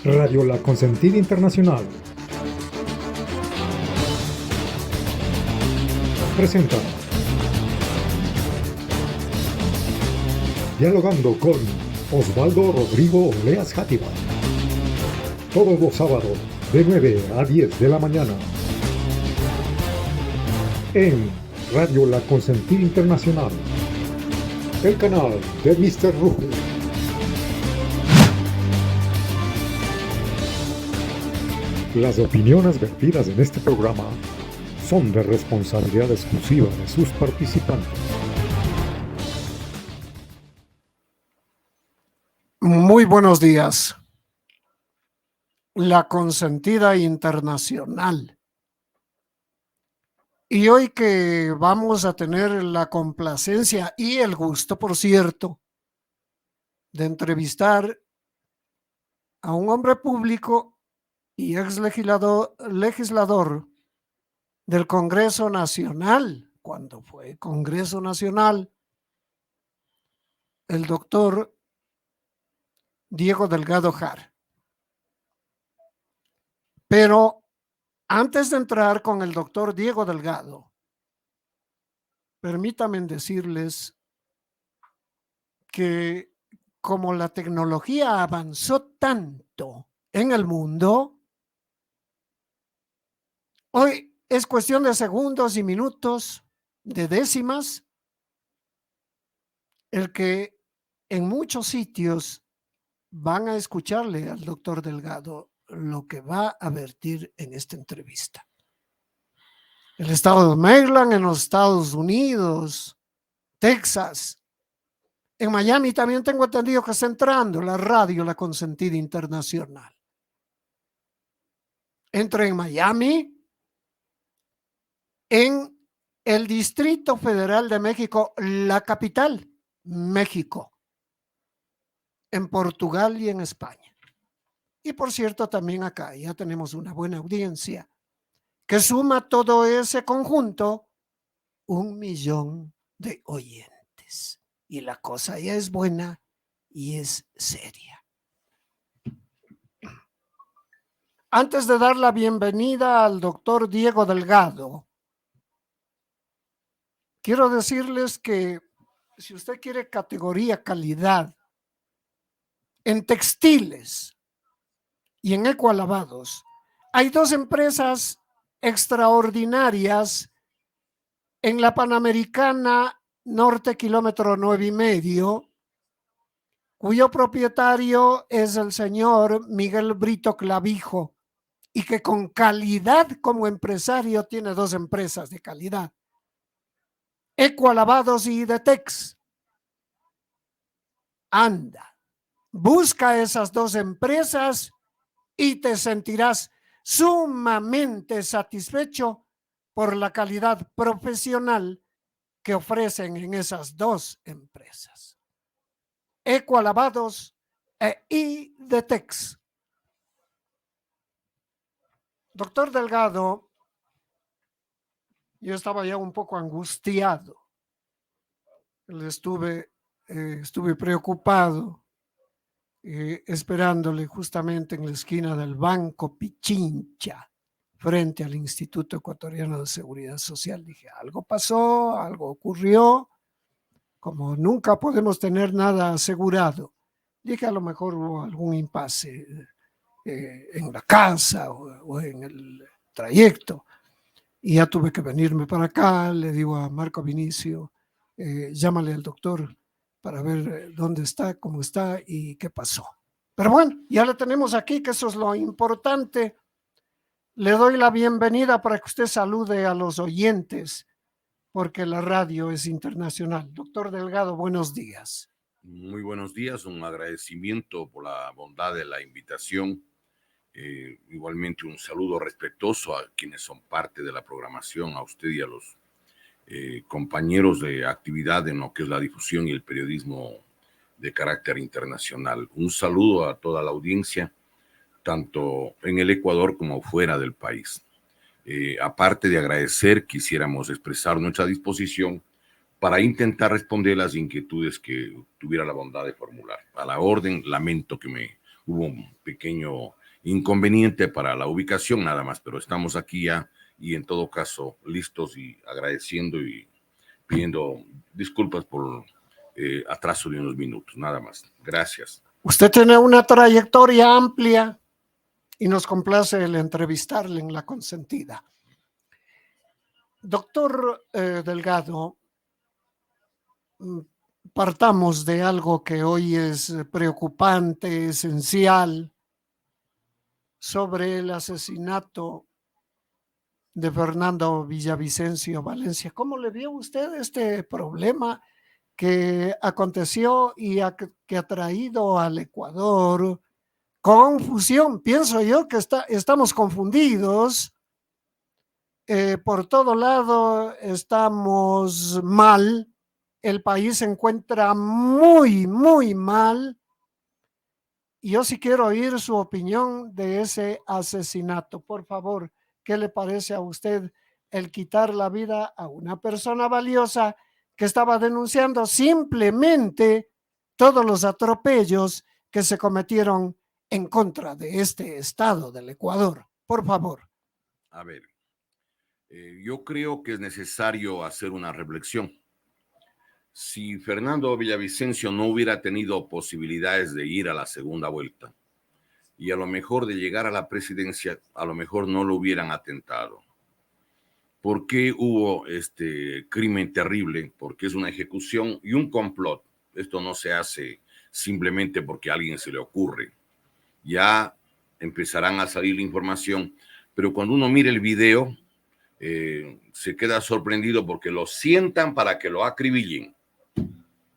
Radio La Consentida Internacional presenta Dialogando con Osvaldo Rodrigo Oleas Játiva, todos los sábados de 9 a 10 de la mañana en Radio La Consentida Internacional, el canal de Mr. Ruge. Las opiniones vertidas en este programa son de responsabilidad exclusiva de sus participantes. Muy buenos días. La Consentida Internacional. Y hoy que vamos a tener la complacencia y el gusto, por cierto, de entrevistar a un hombre público y ex legislador del Congreso Nacional, cuando fue Congreso Nacional, el doctor Diego Delgado Jara. Pero antes de entrar con el doctor Diego Delgado, permítanme decirles que como la tecnología avanzó tanto en el mundo, hoy es cuestión de segundos y minutos, de décimas, el que en muchos sitios van a escucharle al doctor Delgado lo que va a vertir en esta entrevista. El estado de Maryland, en los Estados Unidos, Texas, en Miami también tengo entendido que está entrando la radio La Consentida Internacional. Entra en Miami, en el Distrito Federal de México, la capital, México, en Portugal y en España. Y por cierto, también acá ya tenemos una buena audiencia que suma todo ese conjunto 1 millón de oyentes. Y la cosa ya es buena y es seria. Antes de dar la bienvenida al doctor Diego Delgado, quiero decirles que si usted quiere categoría calidad en textiles y en ecoalavados, hay 2 empresas extraordinarias en la Panamericana Norte, kilómetro 9,5, cuyo propietario es el señor Miguel Brito Clavijo, y que con calidad como empresario tiene 2 empresas de calidad, Ecoalavados y Detex. Anda, busca esas 2 empresas y te sentirás sumamente satisfecho por la calidad profesional que ofrecen en esas 2 empresas, Ecoalavados y Detex. Doctor Delgado, yo estaba ya un poco angustiado. Estuve preocupado, esperándole justamente en la esquina del Banco Pichincha, frente al Instituto Ecuatoriano de Seguridad Social. Dije, algo pasó, algo ocurrió. Como nunca podemos tener nada asegurado, dije, a lo mejor hubo algún impasse en la casa o en el trayecto. Y ya tuve que venirme para acá. Le digo a Marco Vinicio, llámale al doctor para ver dónde está, cómo está y qué pasó. Pero bueno, ya lo tenemos aquí, que eso es lo importante. Le doy la bienvenida para que usted salude a los oyentes, porque la radio es internacional. Doctor Delgado, buenos días. Muy buenos días, un agradecimiento por la bondad de la invitación. Igualmente un saludo respetuoso a quienes son parte de la programación, a usted y a los compañeros de actividad en lo que es la difusión y el periodismo de carácter internacional. Un saludo a toda la audiencia, tanto en el Ecuador como fuera del país. Aparte de agradecer, quisiéramos expresar nuestra disposición para intentar responder las inquietudes que tuviera la bondad de formular. A la orden, lamento que me hubo un pequeño inconveniente para la ubicación nada más, pero estamos aquí ya y en todo caso listos y agradeciendo y pidiendo disculpas por atraso de unos minutos, nada más. Gracias. Usted tiene una trayectoria amplia y nos complace el entrevistarle en La Consentida. Doctor Delgado, partamos de algo que hoy es preocupante, esencial, sobre el asesinato de Fernando Villavicencio Valencia. ¿Cómo le vio usted este problema que aconteció y que ha traído al Ecuador confusión? Pienso yo que estamos confundidos. Por todo lado estamos mal. El país se encuentra muy, muy mal. Y yo sí quiero oír su opinión de ese asesinato. Por favor, ¿qué le parece a usted el quitar la vida a una persona valiosa que estaba denunciando simplemente todos los atropellos que se cometieron en contra de este estado del Ecuador? Por favor. A ver, yo creo que es necesario hacer una reflexión. Si Fernando Villavicencio no hubiera tenido posibilidades de ir a la segunda vuelta y a lo mejor de llegar a la presidencia, a lo mejor no lo hubieran atentado. ¿Por qué hubo este crimen terrible? Porque es una ejecución y un complot. Esto no se hace simplemente porque a alguien se le ocurre. Ya empezarán a salir la información, pero cuando uno mira el video, se queda sorprendido porque lo sientan para que lo acribillen.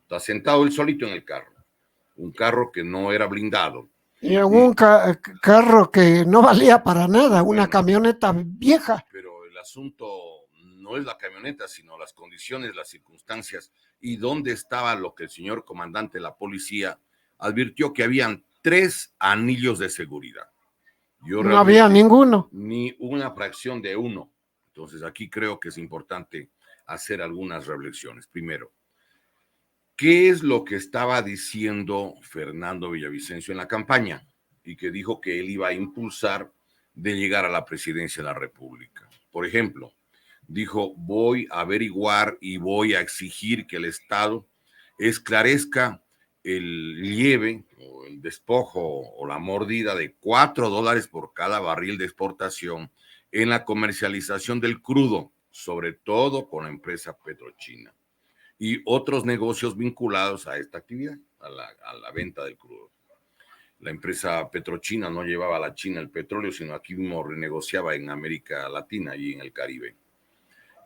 Está sentado él solito en el carro, un carro que no era blindado. Y en un carro que no valía para nada, una camioneta vieja. Pero el asunto no es la camioneta, sino las condiciones, las circunstancias y dónde estaba lo que el señor comandante de la policía advirtió que habían 3 anillos de seguridad. No había ninguno. Ni una fracción de uno. Entonces aquí creo que es importante hacer algunas reflexiones. Primero, ¿qué es lo que estaba diciendo Fernando Villavicencio en la campaña? Y que dijo que él iba a impulsar de llegar a la presidencia de la República. Por ejemplo, dijo, voy a averiguar y voy a exigir que el Estado esclarezca el lleve o el despojo o la mordida de $4 por cada barril de exportación en la comercialización del crudo, sobre todo con la empresa Petrochina y otros negocios vinculados a esta actividad, a la venta del crudo. La empresa Petrochina no llevaba a la China el petróleo, sino aquí mismo renegociaba en América Latina y en el Caribe.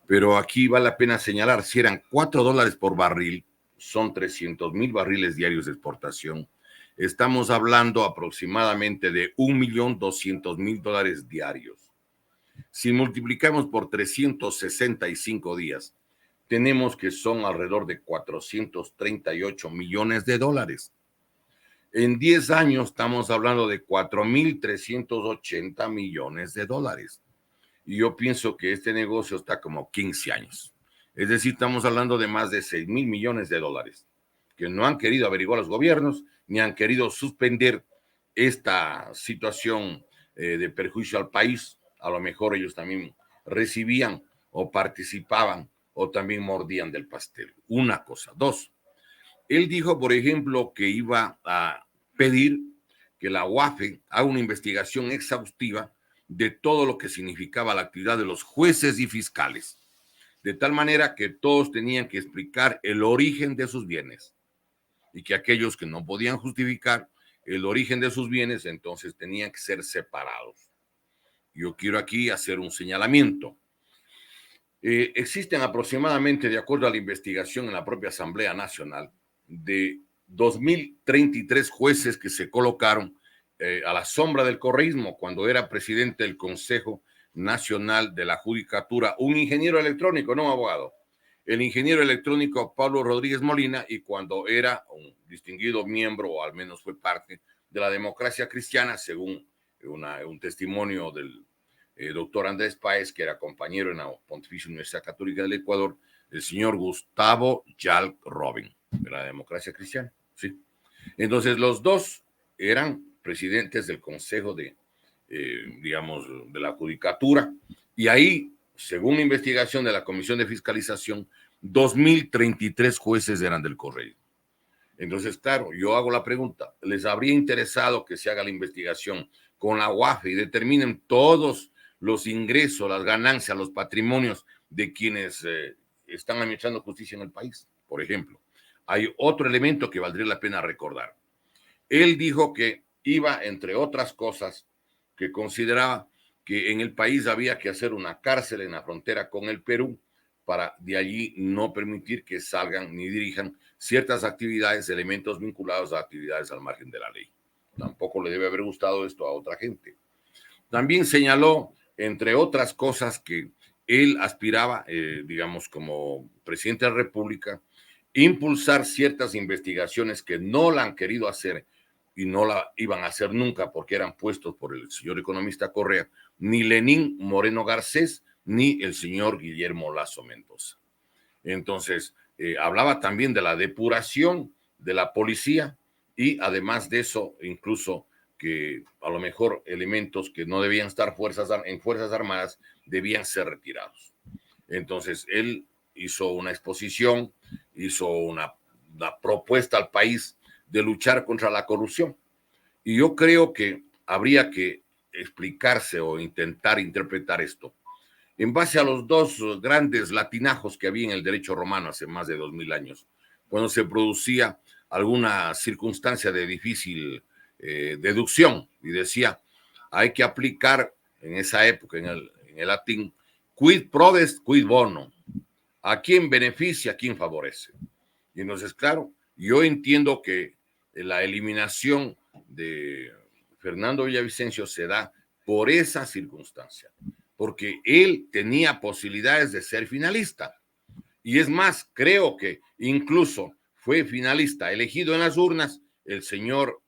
Pero aquí vale la pena señalar, si eran $4 por barril, son 300,000 barriles diarios de exportación. Estamos hablando aproximadamente de $1,200,000 diarios. Si multiplicamos por 365 días, tenemos que son alrededor de $438 millones. En 10 años estamos hablando de $4,380 millones. Y yo pienso que este negocio está como 15 años. Es decir, estamos hablando de más de $6,000 millones que no han querido averiguar los gobiernos ni han querido suspender esta situación de perjuicio al país. A lo mejor ellos también recibían o participaban o también mordían del pastel. Una cosa. 2, él dijo, por ejemplo, que iba a pedir que la UAFE haga una investigación exhaustiva de todo lo que significaba la actividad de los jueces y fiscales, de tal manera que todos tenían que explicar el origen de sus bienes y que aquellos que no podían justificar el origen de sus bienes, entonces tenían que ser separados. Yo quiero aquí hacer un señalamiento. Existen aproximadamente, de acuerdo a la investigación en la propia Asamblea Nacional, de 2,033 jueces que se colocaron a la sombra del correísmo cuando era presidente del Consejo Nacional de la Judicatura, un ingeniero electrónico, no un abogado, el ingeniero electrónico Pablo Rodríguez Molina, y cuando era un distinguido miembro, o al menos fue parte de la democracia cristiana, según un testimonio del doctor Andrés Páez, que era compañero en la Pontificia Universidad Católica del Ecuador, el señor Gustavo Yalc Robin, de la democracia cristiana, ¿sí? Entonces, los dos eran presidentes del Consejo de, digamos, de la Judicatura, y ahí, según la investigación de la Comisión de Fiscalización, 2.033 jueces eran del correísmo. Entonces, claro, yo hago la pregunta, ¿les habría interesado que se haga la investigación con la UAFE y determinen todos los ingresos, las ganancias, los patrimonios de quienes están administrando justicia en el país? Por ejemplo, hay otro elemento que valdría la pena recordar. Él dijo que iba, entre otras cosas, que consideraba que en el país había que hacer una cárcel en la frontera con el Perú para de allí no permitir que salgan ni dirijan ciertas actividades, elementos vinculados a actividades al margen de la ley. Tampoco le debe haber gustado esto a otra gente. También señaló, entre otras cosas, que él aspiraba, digamos, como presidente de la República, impulsar ciertas investigaciones que no la han querido hacer y no la iban a hacer nunca porque eran puestos por el señor economista Correa, ni Lenín Moreno Garcés, ni el señor Guillermo Lasso Mendoza. Entonces, hablaba también de la depuración de la policía y además de eso, incluso que a lo mejor elementos que no debían estar en Fuerzas Armadas debían ser retirados. Entonces, él hizo una exposición, hizo una propuesta al país de luchar contra la corrupción. Y yo creo que habría que explicarse o intentar interpretar esto en base a los dos grandes latinajos que había en el derecho romano hace más de 2000 años, cuando se producía alguna circunstancia de difícil deducción y decía, hay que aplicar en esa época, en el latín, quid prodest, quid bono, a quién beneficia, a quién favorece. Y entonces, claro, yo entiendo que la eliminación de Fernando Villavicencio se da por esa circunstancia, porque él tenía posibilidades de ser finalista. Y es más, creo que incluso fue finalista elegido en las urnas el señor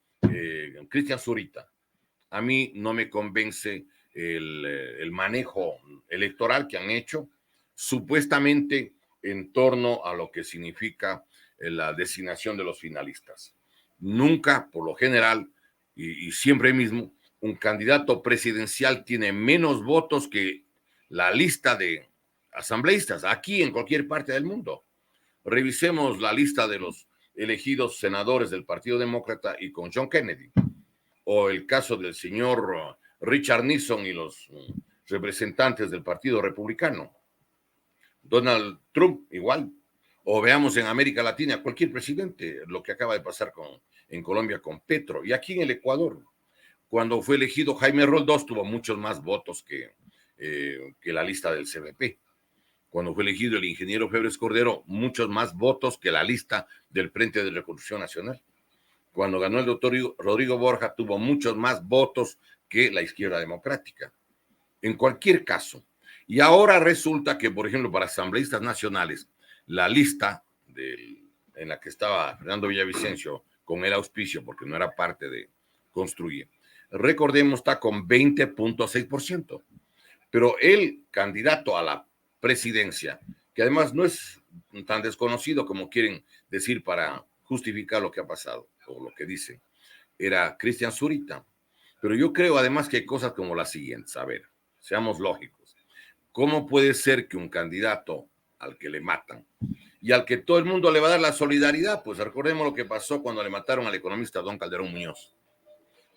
Cristian Zurita. A mí no me convence el manejo electoral que han hecho, supuestamente en torno a lo que significa la designación de los finalistas. Nunca, por lo general, y siempre mismo, un candidato presidencial tiene menos votos que la lista de asambleístas, aquí en cualquier parte del mundo. Revisemos la lista de los elegidos senadores del Partido Demócrata y con John Kennedy, o el caso del señor Richard Nixon y los representantes del Partido Republicano. Donald Trump, igual. O veamos en América Latina, cualquier presidente, lo que acaba de pasar en Colombia con Petro, y aquí en el Ecuador. Cuando fue elegido Jaime Roldós, tuvo muchos más votos que la lista del CVP. Cuando fue elegido el ingeniero Febres Cordero, muchos más votos que la lista del Frente de Reconstrucción Nacional. Cuando ganó el doctor Rodrigo Borja, tuvo muchos más votos que la izquierda democrática. En cualquier caso. Y ahora resulta que, por ejemplo, para asambleístas nacionales, la lista en la que estaba Fernando Villavicencio con el auspicio, porque no era parte de Construye, recordemos, está con 20.6%. Pero el candidato a la presidencia, que además no es tan desconocido como quieren decir para justificar lo que ha pasado, o lo que dicen, era Cristian Zurita. Pero yo creo además que hay cosas como las siguientes. A ver, seamos lógicos. ¿Cómo puede ser que un candidato al que le matan y al que todo el mundo le va a dar la solidaridad? Pues recordemos lo que pasó cuando le mataron al economista Don Calderón Muñoz.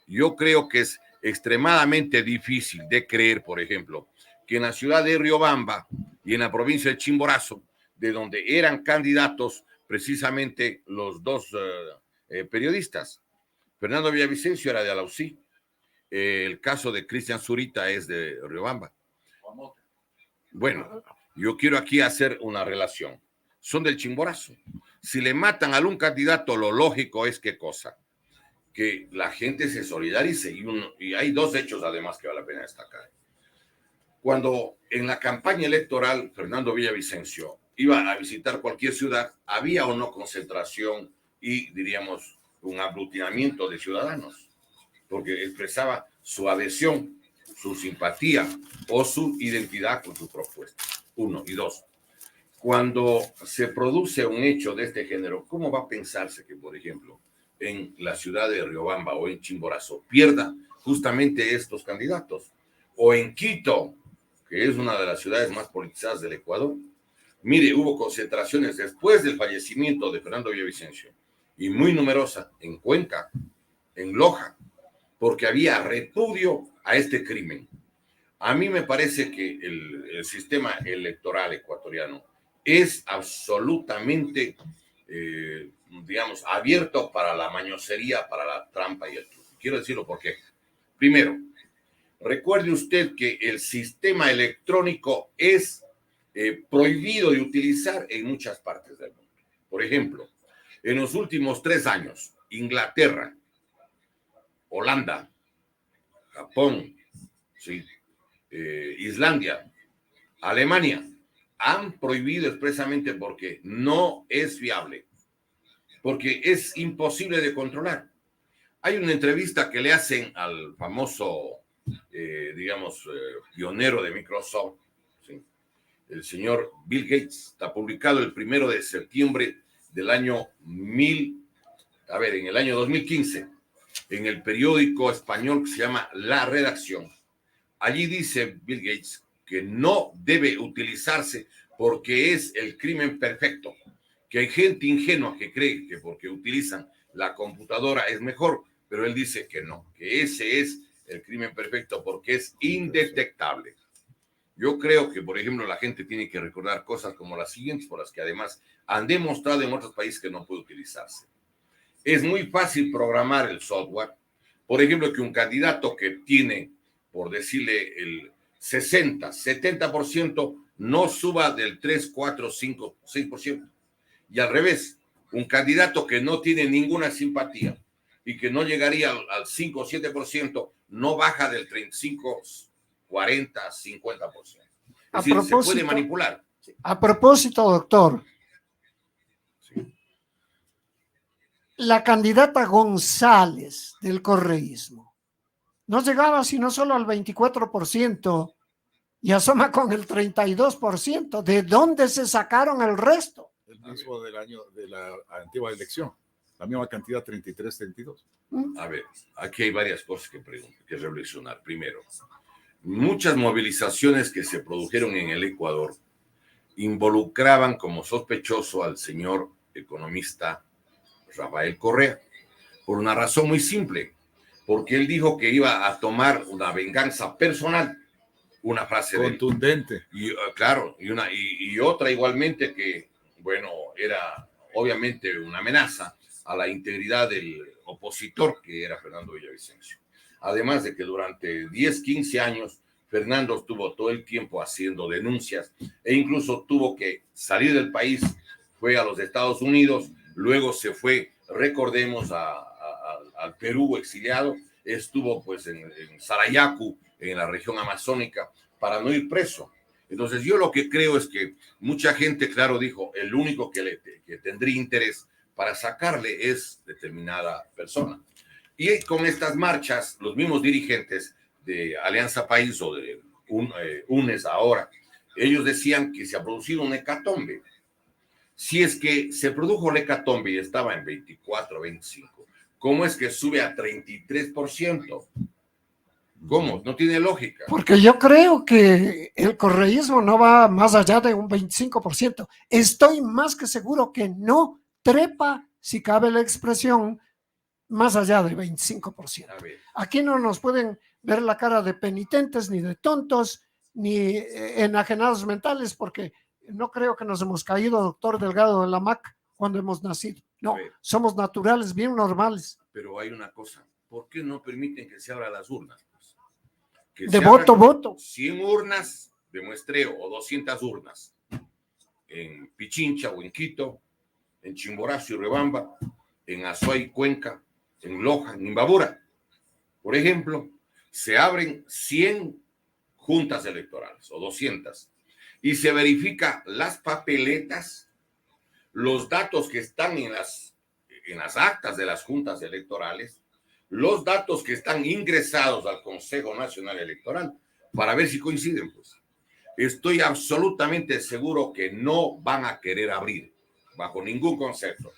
Yo creo que es extremadamente difícil de creer, por ejemplo, que en la ciudad de Riobamba y en la provincia de Chimborazo, de donde eran candidatos precisamente los dos periodistas, Fernando Villavicencio era de Alausí, el caso de Cristian Zurita es de Riobamba. Bueno, yo quiero aquí hacer una relación. Son del Chimborazo. Si le matan a algún candidato, lo lógico es ¿qué cosa? Que la gente se solidarice. Y hay dos hechos además que vale la pena destacar. Cuando en la campaña electoral Fernando Villavicencio iba a visitar cualquier ciudad, había o no concentración y, diríamos, un aglutinamiento de ciudadanos, porque expresaba su adhesión, su simpatía o su identidad con su propuesta. Uno. Y dos, cuando se produce un hecho de este género, ¿cómo va a pensarse que, por ejemplo, en la ciudad de Riobamba o en Chimborazo pierda justamente estos candidatos. O en Quito, que es una de las ciudades más politizadas del Ecuador. Mire, hubo concentraciones después del fallecimiento de Fernando Villavicencio y muy numerosa en Cuenca, en Loja, porque había repudio a este crimen. A mí me parece que el sistema electoral ecuatoriano es absolutamente, digamos, abierto para la mañosería, para la trampa y el truco. Quiero decirlo porque, primero, recuerde usted que el sistema electrónico es prohibido de utilizar en muchas partes del mundo. Por ejemplo, en los últimos 3 años, Inglaterra, Holanda, Japón, sí, Islandia, Alemania, han prohibido expresamente porque no es fiable, porque es imposible de controlar. Hay una entrevista que le hacen al famoso, pionero de Microsoft, ¿sí? El señor Bill Gates. Está publicado el 1 de septiembre del año en el año 2015, en el periódico español que se llama La Redacción. Allí dice Bill Gates que no debe utilizarse porque es el crimen perfecto, que hay gente ingenua que cree que porque utilizan la computadora es mejor, pero él dice que no, que ese es el crimen perfecto porque es indetectable. Yo creo que, por ejemplo, la gente tiene que recordar cosas como las siguientes, por las que además han demostrado en otros países que no puede utilizarse. Es muy fácil programar el software. Por ejemplo, que un candidato que tiene, por decirle, el 60, 70%, no suba del 3, 4, 5, 6%. Y al revés, un candidato que no tiene ninguna simpatía y que no llegaría al 5 o 7%, no baja del 35, 40, 50%. Es decir, se puede manipular. A propósito, doctor, sí. La candidata González del correísmo no llegaba sino solo al 24% y asoma con el 32%. ¿De dónde se sacaron el resto? El mismo del año de la antigua elección, la misma cantidad, 33, 32. A ver, aquí hay varias cosas que reflexionar. Primero, muchas movilizaciones que se produjeron en el Ecuador involucraban como sospechoso al señor economista Rafael Correa, por una razón muy simple, porque él dijo que iba a tomar una venganza personal, una frase contundente. Y claro, y otra igualmente que, bueno, era obviamente una amenaza a la integridad del opositor que era Fernando Villavicencio. Además de que durante 10, 15 años Fernando estuvo todo el tiempo haciendo denuncias e incluso tuvo que salir del país, fue a los Estados Unidos, luego se fue, recordemos, al Perú exiliado, estuvo pues en Sarayaku, en la región amazónica, para no ir preso. Entonces yo lo que creo es que mucha gente, claro, dijo, el único que tendría interés para sacarle es determinada persona. Y con estas marchas, los mismos dirigentes de Alianza País o de UNES ahora, ellos decían que se ha producido un hecatombe. Si es que se produjo el hecatombe y estaba en 24, 25, ¿cómo es que sube a 33%? ¿Cómo? No tiene lógica. Porque yo creo que el correísmo no va más allá de un 25%. Estoy más que seguro que no trepa, si cabe la expresión, más allá del 25%. Aquí no nos pueden ver la cara de penitentes, ni de tontos, ni enajenados mentales, porque no creo que nos hemos caído, doctor Delgado de la MAC, cuando hemos nacido. No, somos naturales, bien normales. Pero hay una cosa, ¿por qué no permiten que se abran las urnas? Que de voto. 100 urnas de muestreo o 200 urnas en Pichincha o en Quito, en Chimborazo y Riobamba, en Azuay, Cuenca, en Loja, en Imbabura. Por ejemplo, se abren 100 juntas electorales o 200 y se verifica las papeletas, los datos que están en las actas de las juntas electorales, los datos que están ingresados al Consejo Nacional Electoral para ver si coinciden. Pues estoy absolutamente seguro que no van a querer abrir bajo ningún concepto.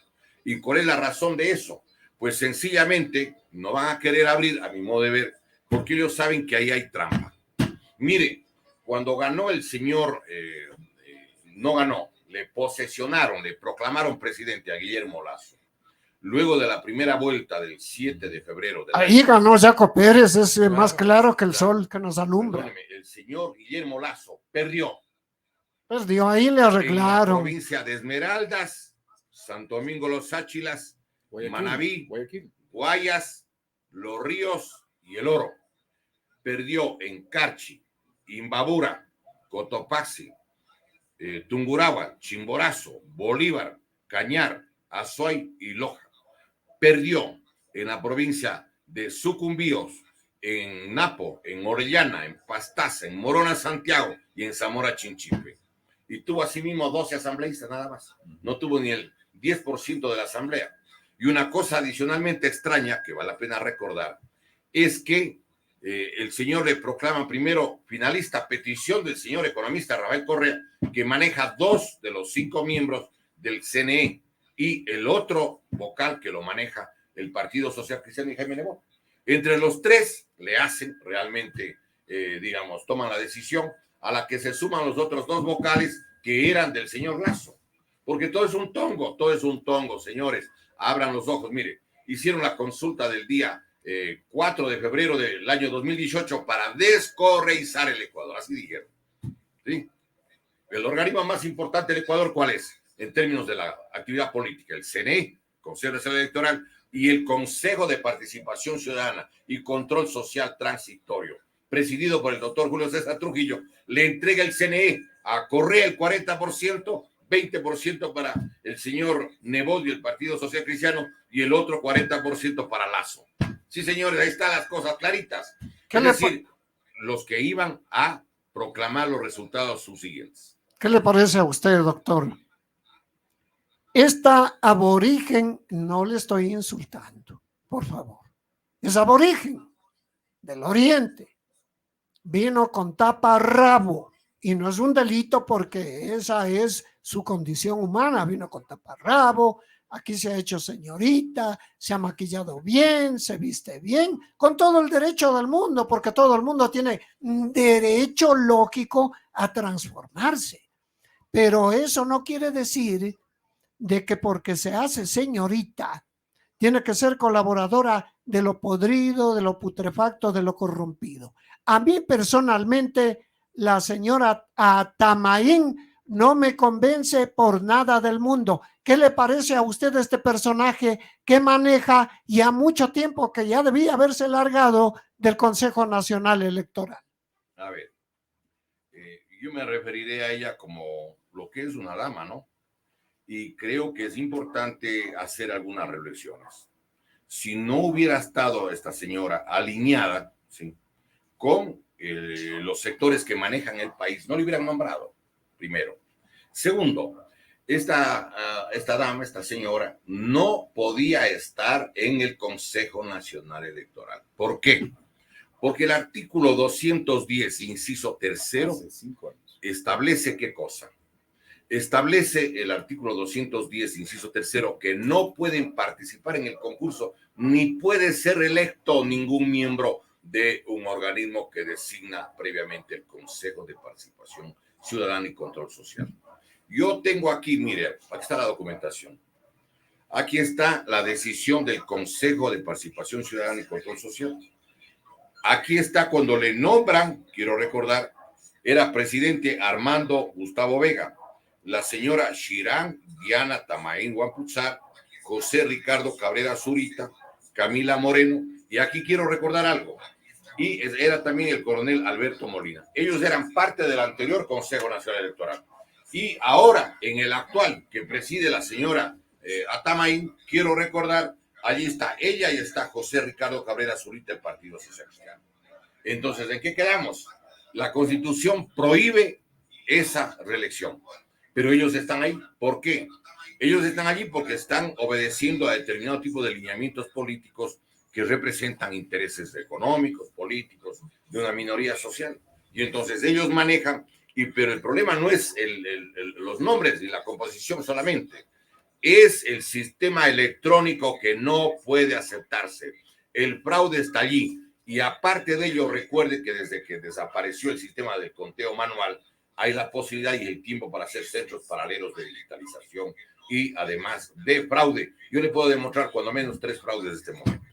¿Y cuál es la razón de eso? pues sencillamente no van a querer abrir, a mi modo de ver, porque ellos saben que ahí hay trampa. Mire, cuando ganó el señor, no ganó, le posesionaron, le proclamaron presidente a Guillermo Lasso. Luego de la primera vuelta del 7 de febrero. Ahí ganó Jaco Pérez, es más claro que el sol que nos alumbra. Perdóneme, el señor Guillermo Lasso perdió. Perdió, ahí le arreglaron. En la provincia de Esmeraldas, Santo Domingo Los Áchilas, Guayaquil, Manabí, Guayaquil, Guayas, Los Ríos y El Oro. Perdió en Carchi, Imbabura, Cotopaxi, Tungurahua, Chimborazo, Bolívar, Cañar, Azuay y Loja. Perdió en la provincia de Sucumbíos, en Napo, en Orellana, en Pastaza, en Morona, Santiago y en Zamora, Chinchipe. Y tuvo asimismo 12 asambleístas nada más. No tuvo ni el 10% de la asamblea. Y una cosa adicionalmente extraña que vale la pena recordar es que el señor le proclama primero finalista a petición del señor economista Rafael Correa, que maneja 2 de los 5 miembros del CNE, y el otro vocal que lo maneja el Partido Social Cristiano y Jaime Nebot. Entre los 3 le hacen realmente, digamos, toman la decisión, a la que se suman los otros 2 vocales que eran del señor Lasso. Porque todo es un tongo, señores. Abran los ojos, mire, hicieron la consulta del día 4 de febrero del año 2018 para descorreizar el Ecuador, así dijeron. ¿Sí? El organismo más importante del Ecuador, ¿cuál es? En términos de la actividad política, el CNE, Consejo Nacional Electoral, y el Consejo de Participación Ciudadana y Control Social Transitorio, presidido por el doctor Julio César Trujillo, le entrega el CNE a Correa el 40%, 20% para el señor Nebot y el Partido Social Cristiano, y el otro 40% para Lasso. Sí, señores, ahí están las cosas claritas. Es decir, los que iban a proclamar los resultados subsiguientes. ¿Qué le parece a usted, doctor? Esta aborigen, no le estoy insultando, por favor. Es aborigen del oriente. Vino con taparrabo y no es un delito porque esa es su condición humana. Vino con taparrabo, aquí se ha hecho señorita, se ha maquillado bien, se viste bien, con todo el derecho del mundo, porque todo el mundo tiene derecho lógico a transformarse. Pero eso no quiere decir de que porque se hace señorita, tiene que ser colaboradora de lo podrido, de lo putrefacto, de lo corrompido. A mí personalmente, la señora Atamaín no me convence por nada del mundo. ¿Qué le parece a usted este personaje que maneja ya mucho tiempo, que ya debía haberse largado del Consejo Nacional Electoral? A ver, yo me referiré a ella como lo que es una dama, ¿no? Y creo que es importante hacer algunas reflexiones. Si no hubiera estado esta señora alineada, ¿sí?, con los sectores que manejan el país, no le hubieran nombrado, primero. Segundo, esta dama, esta señora, no podía estar en el Consejo Nacional Electoral. ¿Por qué? Porque el artículo 210, inciso tercero, establece ¿qué cosa? Establece el artículo 210, inciso tercero, que no pueden participar en el concurso ni puede ser electo ningún miembro de un organismo que designa previamente el Consejo de Participación Ciudadana y Control Social. Yo tengo aquí, mire, aquí está la documentación. Aquí está la decisión del Consejo de Participación Ciudadana y Control Social. Aquí está cuando le nombran, quiero recordar, era presidente Armando Gustavo Vega, la señora Shirán Diana Tamaín Huamputzar, José Ricardo Cabrera Zurita, Camila Moreno, y aquí quiero recordar algo, y era también el coronel Alberto Molina. Ellos eran parte del anterior Consejo Nacional Electoral. Y ahora, en el actual, que preside la señora Atamaín, quiero recordar, allí está ella y está José Ricardo Cabrera Zurita, del Partido Social Cristiano. Entonces, ¿en qué quedamos? La Constitución prohíbe esa reelección, pero ellos están ahí. ¿Por qué? Ellos están allí porque están obedeciendo a determinado tipo de lineamientos políticos que representan intereses económicos, políticos, de una minoría social. Y entonces ellos manejan, pero el problema no es los nombres y la composición solamente. es el sistema electrónico que no puede aceptarse. El fraude está allí. Y aparte de ello, recuerde que desde que desapareció el sistema del conteo manual, hay la posibilidad y el tiempo para hacer centros paralelos de digitalización y además de fraude. Yo le puedo demostrar cuando menos 3 fraudes de este momento.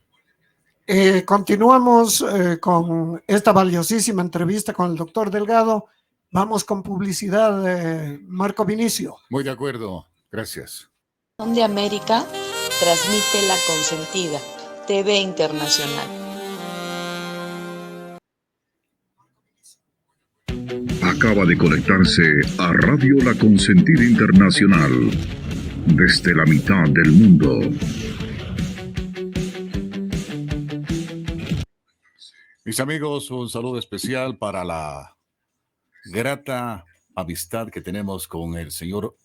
Continuamos con esta valiosísima entrevista con el doctor Delgado. Vamos con publicidad, Marco Vinicio. Muy de acuerdo, gracias. De América transmite La Consentida, TV Internacional. Acaba de conectarse a Radio La Consentida Internacional desde la mitad del mundo. Mis amigos, un saludo especial para la grata amistad que tenemos con el señor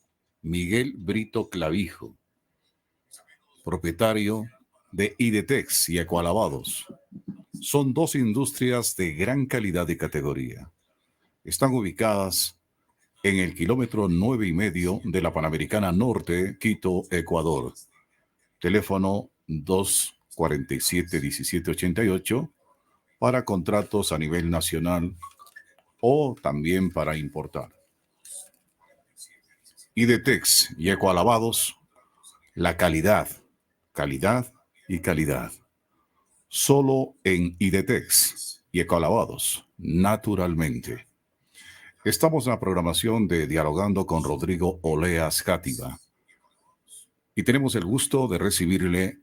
Miguel Brito Clavijo, propietario de Idetex y Ecoalabados. Son 2 industrias de gran calidad y categoría. Están ubicadas en el kilómetro 9,5 de la Panamericana Norte, Quito, Ecuador. Teléfono 247-1788 para contratos a nivel nacional o también para importar. Idetex y Ecoalabados, la calidad y calidad. Solo en Idetex y Ecoalabados, naturalmente. Estamos en la programación de Dialogando con Rodrigo Oleas Játiva y tenemos el gusto de recibirle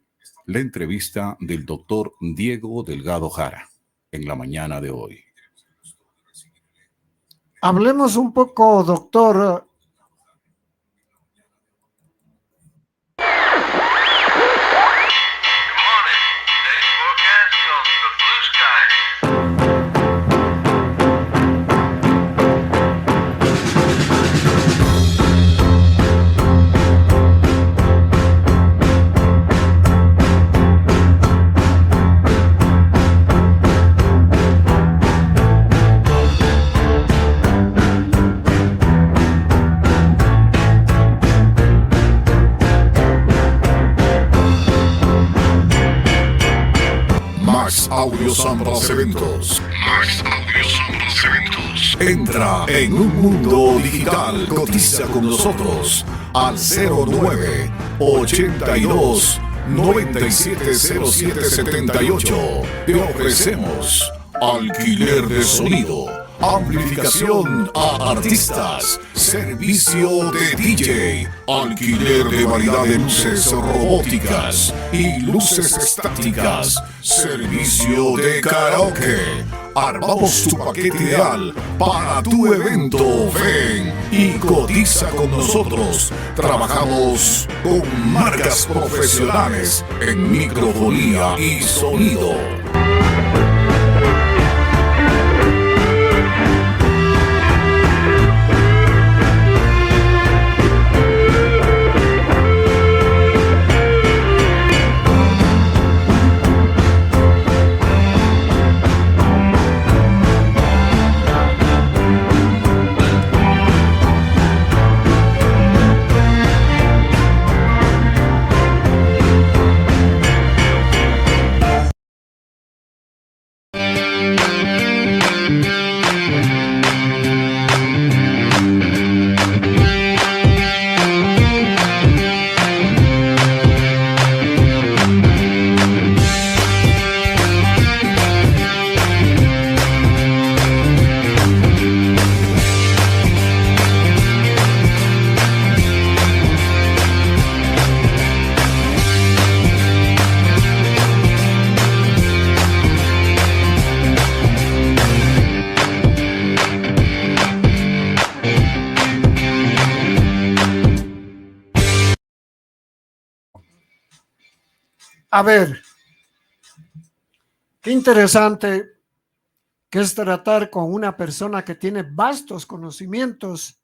la entrevista del doctor Diego Delgado Jara en la mañana de hoy. Hablemos un poco, doctor. Audio Sombras Eventos. Entra en un mundo digital. Cotiza con nosotros al 09 82 970778. Te ofrecemos alquiler de sonido, amplificación a artistas, servicio de DJ, alquiler de variedad de luces robóticas y luces estáticas, servicio de karaoke. Armamos tu paquete ideal para tu evento. Ven y cotiza con nosotros. Trabajamos con marcas profesionales en microfonía y sonido. A ver, qué interesante que es tratar con una persona que tiene vastos conocimientos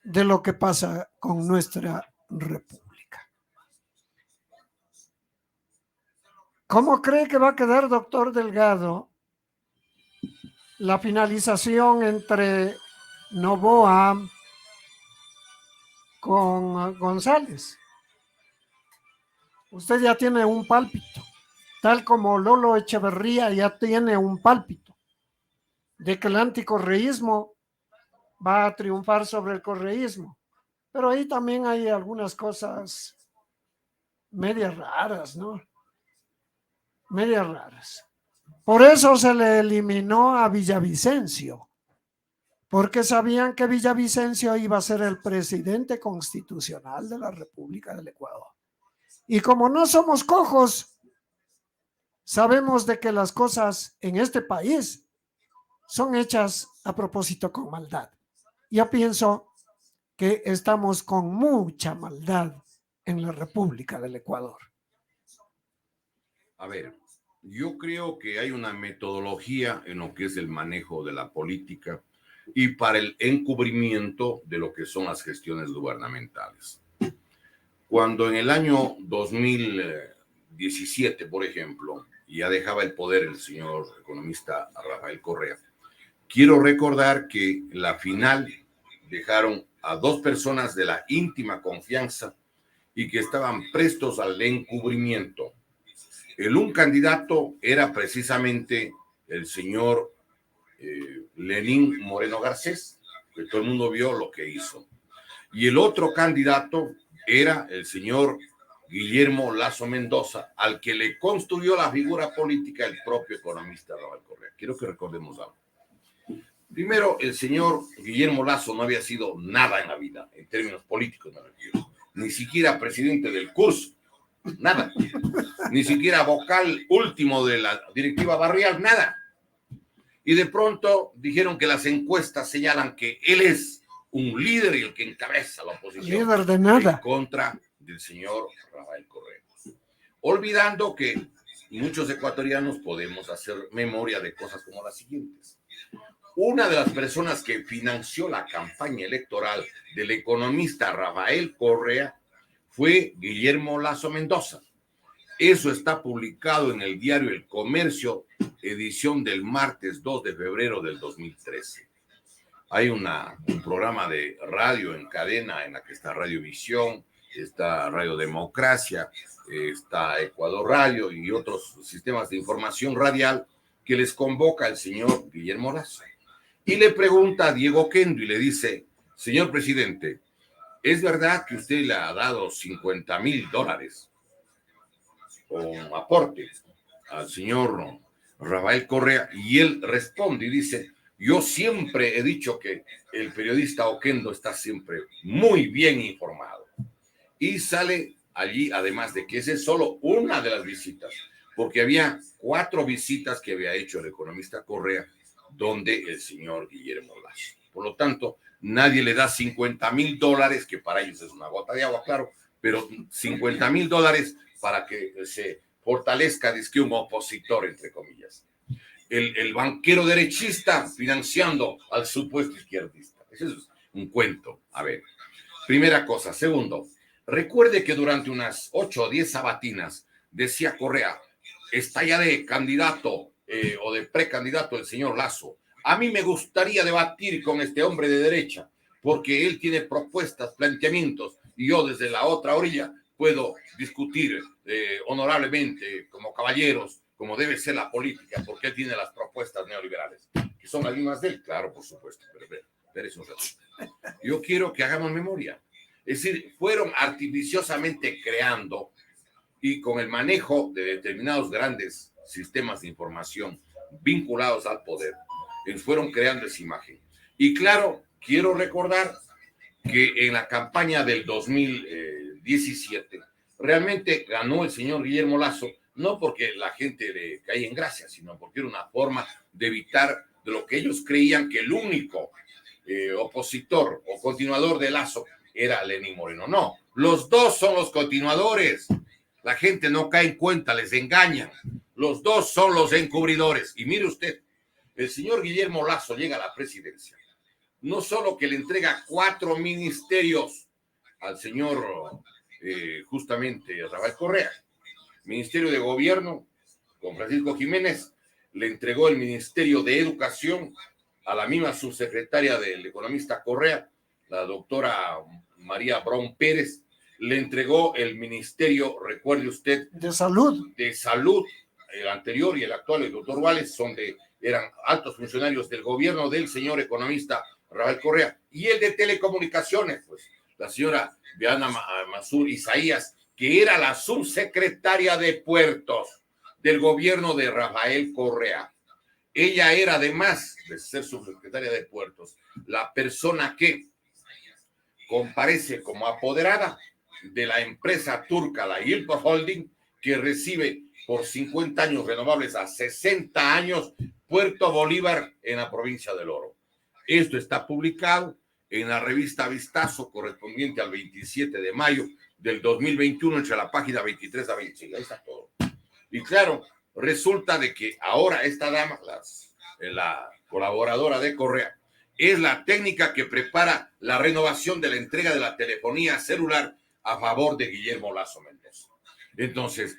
de lo que pasa con nuestra república. ¿Cómo cree que va a quedar, doctor Delgado, la finalización entre Noboa con González? usted ya tiene un pálpito, tal como Lolo Echeverría ya tiene un pálpito de que el anticorreísmo va a triunfar sobre el correísmo. Pero ahí también hay algunas cosas medias raras, ¿no? Medias raras. Por eso se le eliminó a Villavicencio, porque sabían que Villavicencio iba a ser el presidente constitucional de la República del Ecuador. Y como no somos cojos, sabemos de que las cosas en este país son hechas a propósito con maldad. Yo pienso que estamos con mucha maldad en la República del Ecuador. A ver, yo creo que hay una metodología en lo que es el manejo de la política y para el encubrimiento de lo que son las gestiones gubernamentales. Cuando en el año 2017, por ejemplo, ya dejaba el poder el señor economista Rafael Correa, quiero recordar que en la final dejaron a dos personas de la íntima confianza y que estaban prestos al encubrimiento. Un candidato era precisamente el señor Lenín Moreno Garcés, que todo el mundo vio lo que hizo. Y el otro candidato era el señor Guillermo Lasso Mendoza, al que le construyó la figura política el propio economista Rafael Correa. Quiero que recordemos algo. Primero, el señor Guillermo Lasso no había sido nada en la vida, en términos políticos, me refiero. Ni siquiera presidente del curso, nada. Ni siquiera vocal último de la directiva barrial, nada. Y de pronto dijeron que las encuestas señalan que él es un líder y el que encabeza la oposición. Líder de nada. En contra del señor Rafael Correa. Olvidando que muchos ecuatorianos podemos hacer memoria de cosas como las siguientes. Una de las personas que financió la campaña electoral del economista Rafael Correa fue Guillermo Lasso Mendoza. Eso está publicado en el diario El Comercio, edición del martes 2 de febrero del 2013. Hay un programa de radio en cadena en la que está Radiovisión, está Radio Democracia, está Ecuador Radio y otros sistemas de información radial que les convoca el señor Guillermo Lasso. Y le pregunta a Diego Oquendo y le dice, señor presidente, ¿es verdad que usted le ha dado $50,000 o aporte al señor Rafael Correa? Y él responde y dice, yo siempre he dicho que el periodista Oquendo está siempre muy bien informado. Y sale allí, además de que esa es solo una de las visitas, porque había 4 visitas que había hecho el economista Correa, donde el señor Guillermo Lasso. Por lo tanto, nadie le da $50,000, que para ellos es una gota de agua, claro, pero $50,000 para que se fortalezca, dizque un opositor, entre comillas. El banquero derechista financiando al supuesto izquierdista. Eso es un cuento. A ver, primera cosa. Segundo, recuerde que durante unas 8 o 10 sabatinas decía Correa, está ya de candidato o de precandidato el señor Lasso. A mí me gustaría debatir con este hombre de derecha, porque él tiene propuestas, planteamientos, y yo desde la otra orilla puedo discutir honorablemente, como caballeros, como debe ser la política, porque él tiene las propuestas neoliberales, que son las mismas de él, claro, por supuesto, pero eso es. Yo quiero que hagamos memoria. Es decir, fueron artificiosamente creando y con el manejo de determinados grandes sistemas de información vinculados al poder, fueron creando esa imagen. Y claro, quiero recordar que en la campaña del 2017 realmente ganó el señor Guillermo Lasso, no porque la gente le caía en gracia, sino porque era una forma de evitar de lo que ellos creían que el único opositor o continuador de Lasso era Lenín Moreno. No, los dos son los continuadores. La gente no cae en cuenta, les engañan. Los dos son los encubridores. Y mire usted, el señor Guillermo Lasso llega a la presidencia. No solo que le entrega 4 ministerios al señor justamente Rafael Correa. Ministerio de Gobierno, con Francisco Jiménez, le entregó el Ministerio de Educación a la misma subsecretaria del economista Correa, la doctora María Brown Pérez, le entregó el ministerio, recuerde usted, De salud. de salud, el anterior y el actual, el doctor Wales, eran altos funcionarios del gobierno del señor economista Rafael Correa, y el de telecomunicaciones, pues la señora Diana Mazur Isaías, que era la subsecretaria de puertos del gobierno de Rafael Correa. Ella era, además de ser subsecretaria de puertos, la persona que comparece como apoderada de la empresa turca, la Yilpa Holding, que recibe por 50 años renovables a 60 años Puerto Bolívar en la provincia del Oro. Esto está publicado en la revista Vistazo, correspondiente al 27 de mayo del 2021, entre la página 23 a 26. Ahí está todo. Y claro, resulta de que ahora esta dama, la colaboradora de Correa, es la técnica que prepara la renovación de la entrega de la telefonía celular a favor de Guillermo Lasso Mendoza. Entonces,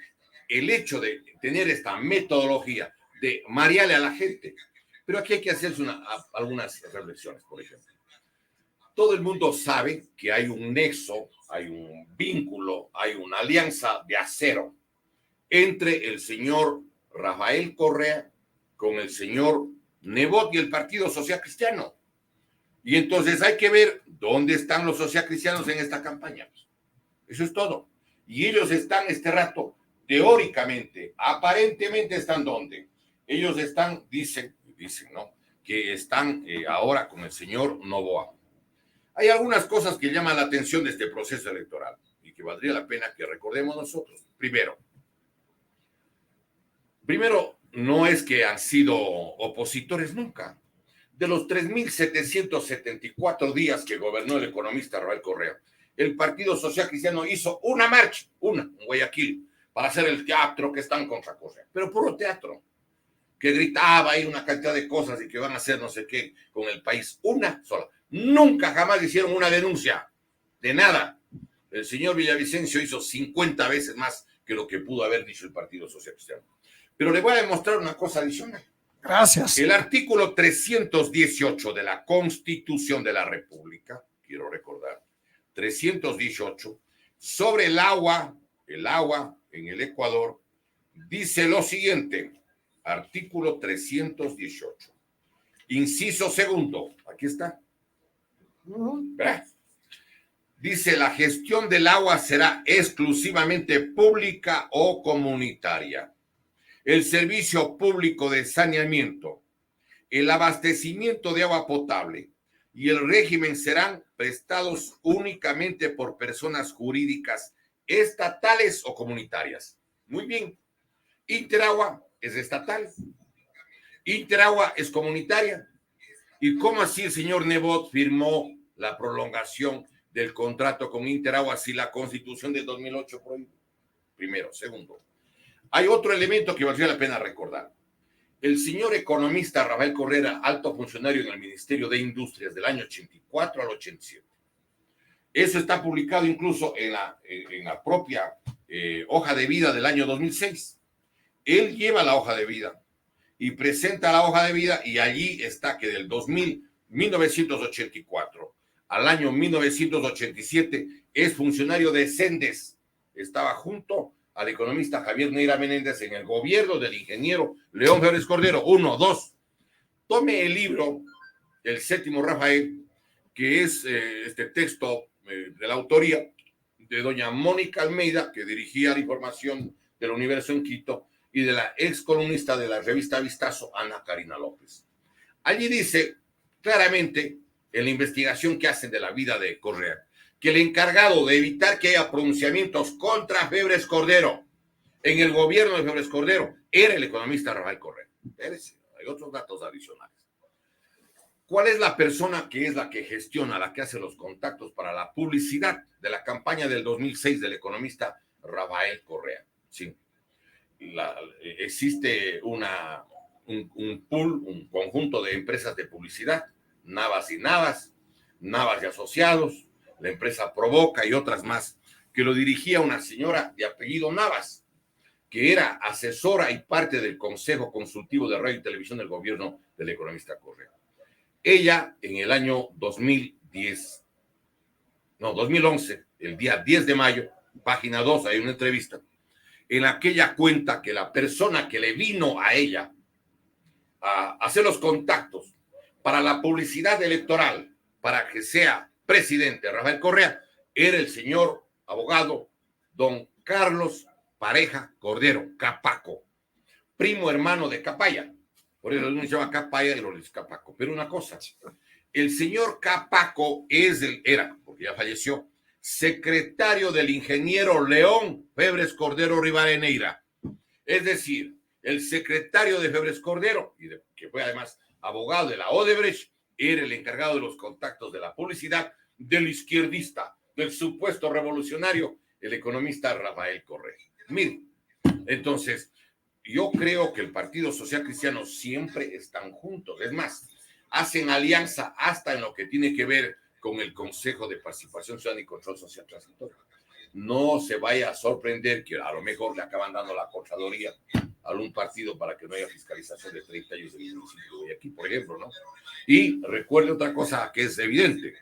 el hecho de tener esta metodología de marearle a la gente, pero aquí hay que hacerse algunas reflexiones, por ejemplo. Todo el mundo sabe que hay un nexo, hay un vínculo, hay una alianza de acero entre el señor Rafael Correa con el señor Nebot y el Partido Social Cristiano. Y entonces hay que ver dónde están los socialcristianos en esta campaña. Eso es todo. Y ellos están este rato, teóricamente, aparentemente están ¿dónde? Ellos están, dicen, ¿no? Que están ahora con el señor Noboa. Hay algunas cosas que llaman la atención de este proceso electoral y que valdría la pena que recordemos nosotros. Primero, no es que han sido opositores nunca. De los 3.774 días que gobernó el economista Rafael Correa, el Partido Social Cristiano hizo una marcha, en Guayaquil, para hacer el teatro que están contra Correa, pero puro teatro, que gritaba ahí una cantidad de cosas y que van a hacer no sé qué con el país, una sola. Nunca jamás hicieron una denuncia de nada. El señor Villavicencio hizo 50 veces más que lo que pudo haber dicho el Partido Social Cristiano. Pero le voy a demostrar una cosa adicional. Gracias. El artículo 318 de la Constitución de la República, quiero recordar, 318, sobre el agua en el Ecuador, dice lo siguiente, artículo 318, inciso segundo, aquí está. ¿Verdad? Dice, la gestión del agua será exclusivamente pública o comunitaria. El servicio público de saneamiento, el abastecimiento de agua potable y el régimen serán prestados únicamente por personas jurídicas estatales o comunitarias. Muy bien. Interagua es estatal. Interagua es comunitaria. ¿Y cómo así el señor Nebot firmó la prolongación del contrato con Interagua si la Constitución de 2008 prohíbe? Primero. Segundo, hay otro elemento que valdría la pena recordar. El señor economista Rafael Correa, alto funcionario en el Ministerio de Industrias del año 84 al 87. Eso está publicado incluso en la propia hoja de vida del año 2006. Él lleva la hoja de vida y presenta la hoja de vida y allí está que del 1984 al año 1987 es funcionario de Sendes. Estaba junto al economista Javier Neira Menéndez en el gobierno del ingeniero León Febres Cordero. 1, 2. Tome el libro, El Séptimo Rafael, que es este texto de la autoría de doña Mónica Almeida, que dirigía la información del Universo en Quito, y de la ex columnista de la revista Vistazo, Ana Karina López. Allí dice claramente, en la investigación que hacen de la vida de Correa, que el encargado de evitar que haya pronunciamientos contra Febres Cordero en el gobierno de Febres Cordero era el economista Rafael Correa. Hay otros datos adicionales. ¿Cuál es la persona que es la que gestiona, la que hace los contactos para la publicidad de la campaña del 2006 del economista Rafael Correa? Sí. Existe un pool, un conjunto de empresas de publicidad, Navas y Navas, Navas y Asociados, la empresa Provoca y otras más, que lo dirigía una señora de apellido Navas, que era asesora y parte del Consejo Consultivo de Radio y Televisión del gobierno del economista Correa. Ella, en el año 2011, el día 10 de mayo, página 2, hay una entrevista, en aquella cuenta que la persona que le vino a ella a hacer los contactos para la publicidad electoral, para que sea presidente Rafael Correa, era el señor abogado don Carlos Pareja Cordero, Capaco, primo hermano de Capaya. Por eso uno se llama Capaya y lo dice Capaco. Pero una cosa, el señor Capaco era, porque ya falleció, secretario del ingeniero León Febres Cordero Rivadeneira. Es decir, el secretario de Febres Cordero, que fue además abogado de la Odebrecht, era el encargado de los contactos de la publicidad del izquierdista, del supuesto revolucionario, el economista Rafael Correa. Miren, entonces, yo creo que el Partido Social Cristiano siempre están juntos. Es más, hacen alianza hasta en lo que tiene que ver con el Consejo de Participación Ciudadana y Control Social Transitorio. No se vaya a sorprender que a lo mejor le acaban dando la Contraloría a algún partido para que no haya fiscalización de 30 años del municipio de Guayaquil, por ejemplo, ¿no? Y recuerde otra cosa que es evidente.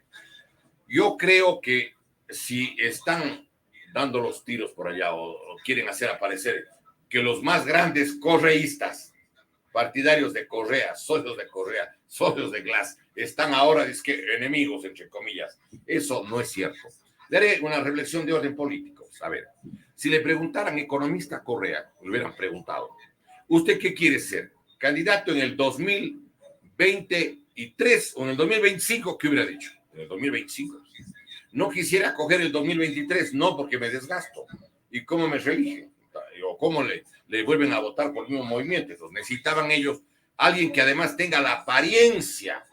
Yo creo que si están dando los tiros por allá o quieren hacer aparecer que los más grandes correístas, partidarios de Correa, socios de Glass, están ahora enemigos, entre comillas. Eso no es cierto. Le haré una reflexión de orden político. A ver, si le preguntaran economista Correa, le hubieran preguntado, ¿usted qué quiere ser? ¿Candidato en el 2023 o en el 2025? ¿Qué hubiera dicho? En el 2025. No quisiera coger el 2023, no, porque me desgasto. ¿Y cómo me reeligen? ¿O cómo le vuelven a votar por el mismo movimiento? Entonces necesitaban ellos alguien que además tenga la apariencia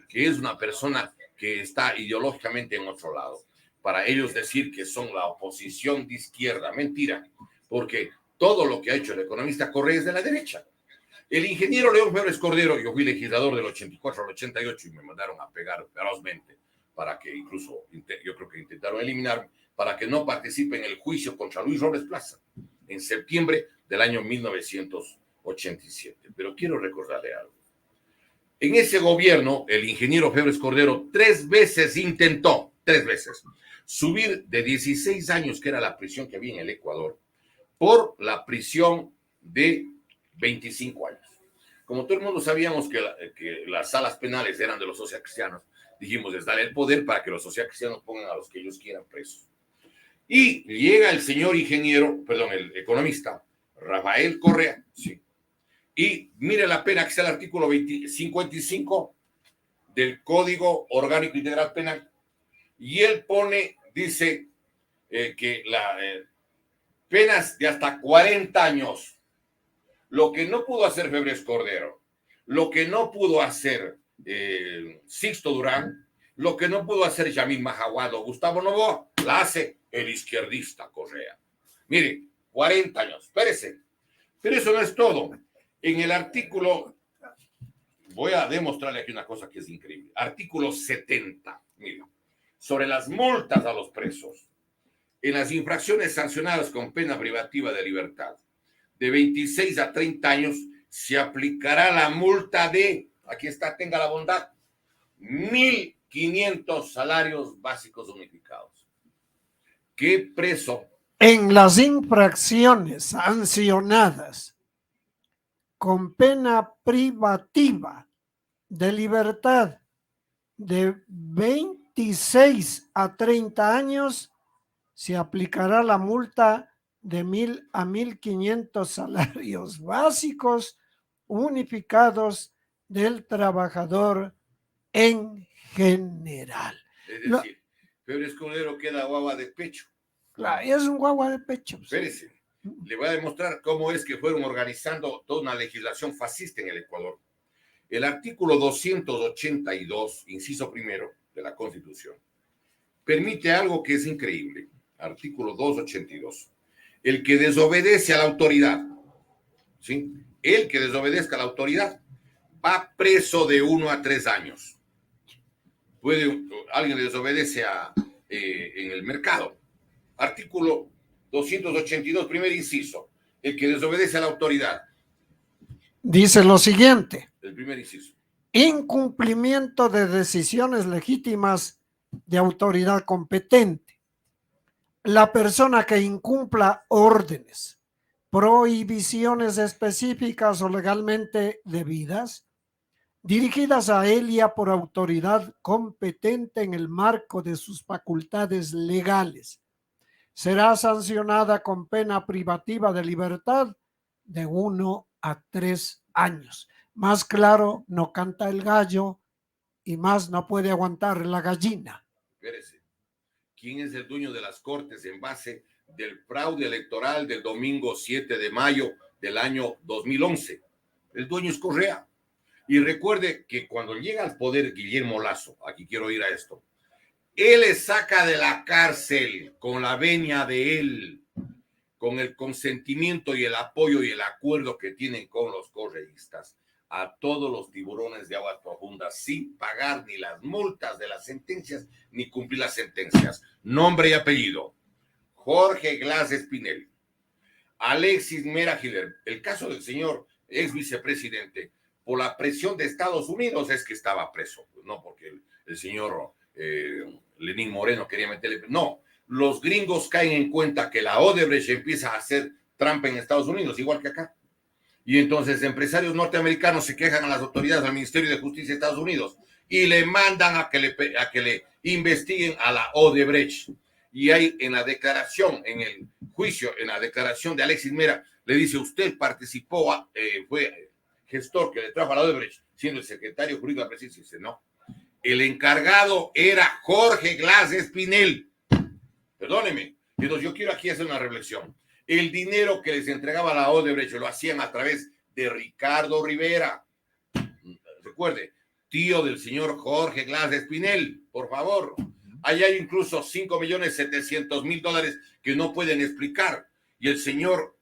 que es una persona que está ideológicamente en otro lado, para ellos decir que son la oposición de izquierda. Mentira, porque todo lo que ha hecho el economista Correa es de la derecha. El ingeniero León Febres Cordero, yo fui legislador del 84 al 88 y me mandaron a pegar ferozmente para que incluso, yo creo que intentaron eliminarme, para que no participe en el juicio contra Luis Robles Plaza en septiembre del año 1987. Pero quiero recordarle algo. En ese gobierno, el ingeniero Febres Cordero 3 veces intentó, 3 veces, subir de 16 años, que era la prisión que había en el Ecuador, por la prisión de 25 años. Como todo el mundo sabíamos que las salas penales eran de los socialcristianos, dijimos, les daré el poder para que los socialcristianos pongan a los que ellos quieran presos. Y llega el señor el economista, Rafael Correa, sí, y mire la pena que es el artículo 55 del Código Orgánico Integral Penal, y él dice que penas de hasta 40 años. Lo que no pudo hacer Febres Cordero, lo que no pudo hacer Sixto Durán, lo que no pudo hacer Yamil Mahahuad o Gustavo Noboa, la hace el izquierdista Correa. Mire, 40 años, espérese. Pero eso no es todo. En el artículo, voy a demostrarle aquí una cosa que es increíble. Artículo 70, mire, sobre las multas a los presos. En las infracciones sancionadas con pena privativa de libertad de 26 a 30 años, se aplicará la multa de, aquí está, tenga la bondad, 1.500 salarios básicos unificados. ¿Qué preso? En las infracciones sancionadas con pena privativa de libertad de 26 a 30 años, se aplicará la multa de 1.000 a 1.500 salarios básicos unificados del trabajador en general. Es decir, Febres Cordero queda guagua de pecho. Claro, es un guagua de pecho. Espérese, le voy a demostrar cómo es que fueron organizando toda una legislación fascista en el Ecuador. El artículo 282, inciso primero de la Constitución, permite algo que es increíble. Artículo 282. El que desobedece a la autoridad, ¿sí? El que desobedezca a la autoridad va preso de 1 a 3 años. Alguien desobedece en el mercado. Artículo 282, primer inciso. El que desobedece a la autoridad. Dice lo siguiente. El primer inciso. Incumplimiento de decisiones legítimas de autoridad competente. la persona que incumpla órdenes, prohibiciones específicas o legalmente debidas, dirigidas a ella por autoridad competente en el marco de sus facultades legales, será sancionada con pena privativa de libertad de 1 a 3 años. Más claro, no canta el gallo y más no puede aguantar la gallina. Espérese. ¿Quién es el dueño de las Cortes en base del fraude electoral del domingo 7 de mayo del año 2011? El dueño es Correa. Y recuerde que cuando llega al poder Guillermo Lasso, aquí quiero ir a esto, él le saca de la cárcel con la venia de él, con el consentimiento y el apoyo y el acuerdo que tienen con los correístas, a todos los tiburones de aguas profundas sin pagar ni las multas de las sentencias ni cumplir las sentencias. Nombre y apellido: Jorge Glass Espinel, Alexis Mera Hiller. El caso del señor ex vicepresidente, por la presión de Estados Unidos es que estaba preso, no porque el señor Lenín Moreno quería meterle. No, los gringos caen en cuenta que la Odebrecht empieza a hacer trampa en Estados Unidos, igual que acá. Y entonces empresarios norteamericanos se quejan a las autoridades, al Ministerio de Justicia de Estados Unidos, y le mandan a que le investiguen a la Odebrecht. Y hay en la declaración, en el juicio, en la declaración de Alexis Mera, le dice: usted participó, fue gestor que le trajo a la Odebrecht, siendo el secretario jurídico de la presidencia. Dice: no, el encargado era Jorge Glass Espinel. Perdóneme. Entonces yo quiero aquí hacer una reflexión. El dinero que les entregaba la Odebrecht lo hacían a través de Ricardo Rivera. Recuerde, tío del señor Jorge Glass Espinel, por favor. Ahí hay incluso $5.700.000 que no pueden explicar. Y el señor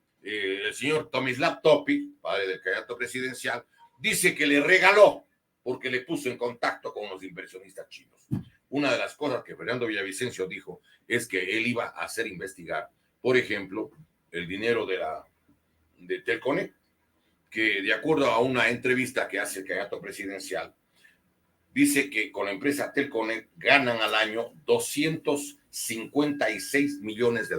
Tomislav Topic, padre del candidato presidencial, dice que le regaló porque le puso en contacto con los inversionistas chinos. Una de las cosas que Fernando Villavicencio dijo es que él iba a hacer investigar, por ejemplo, el dinero de Telconet, que de acuerdo a una entrevista que hace el candidato presidencial, dice que con la empresa Telconet ganan al año $256 millones.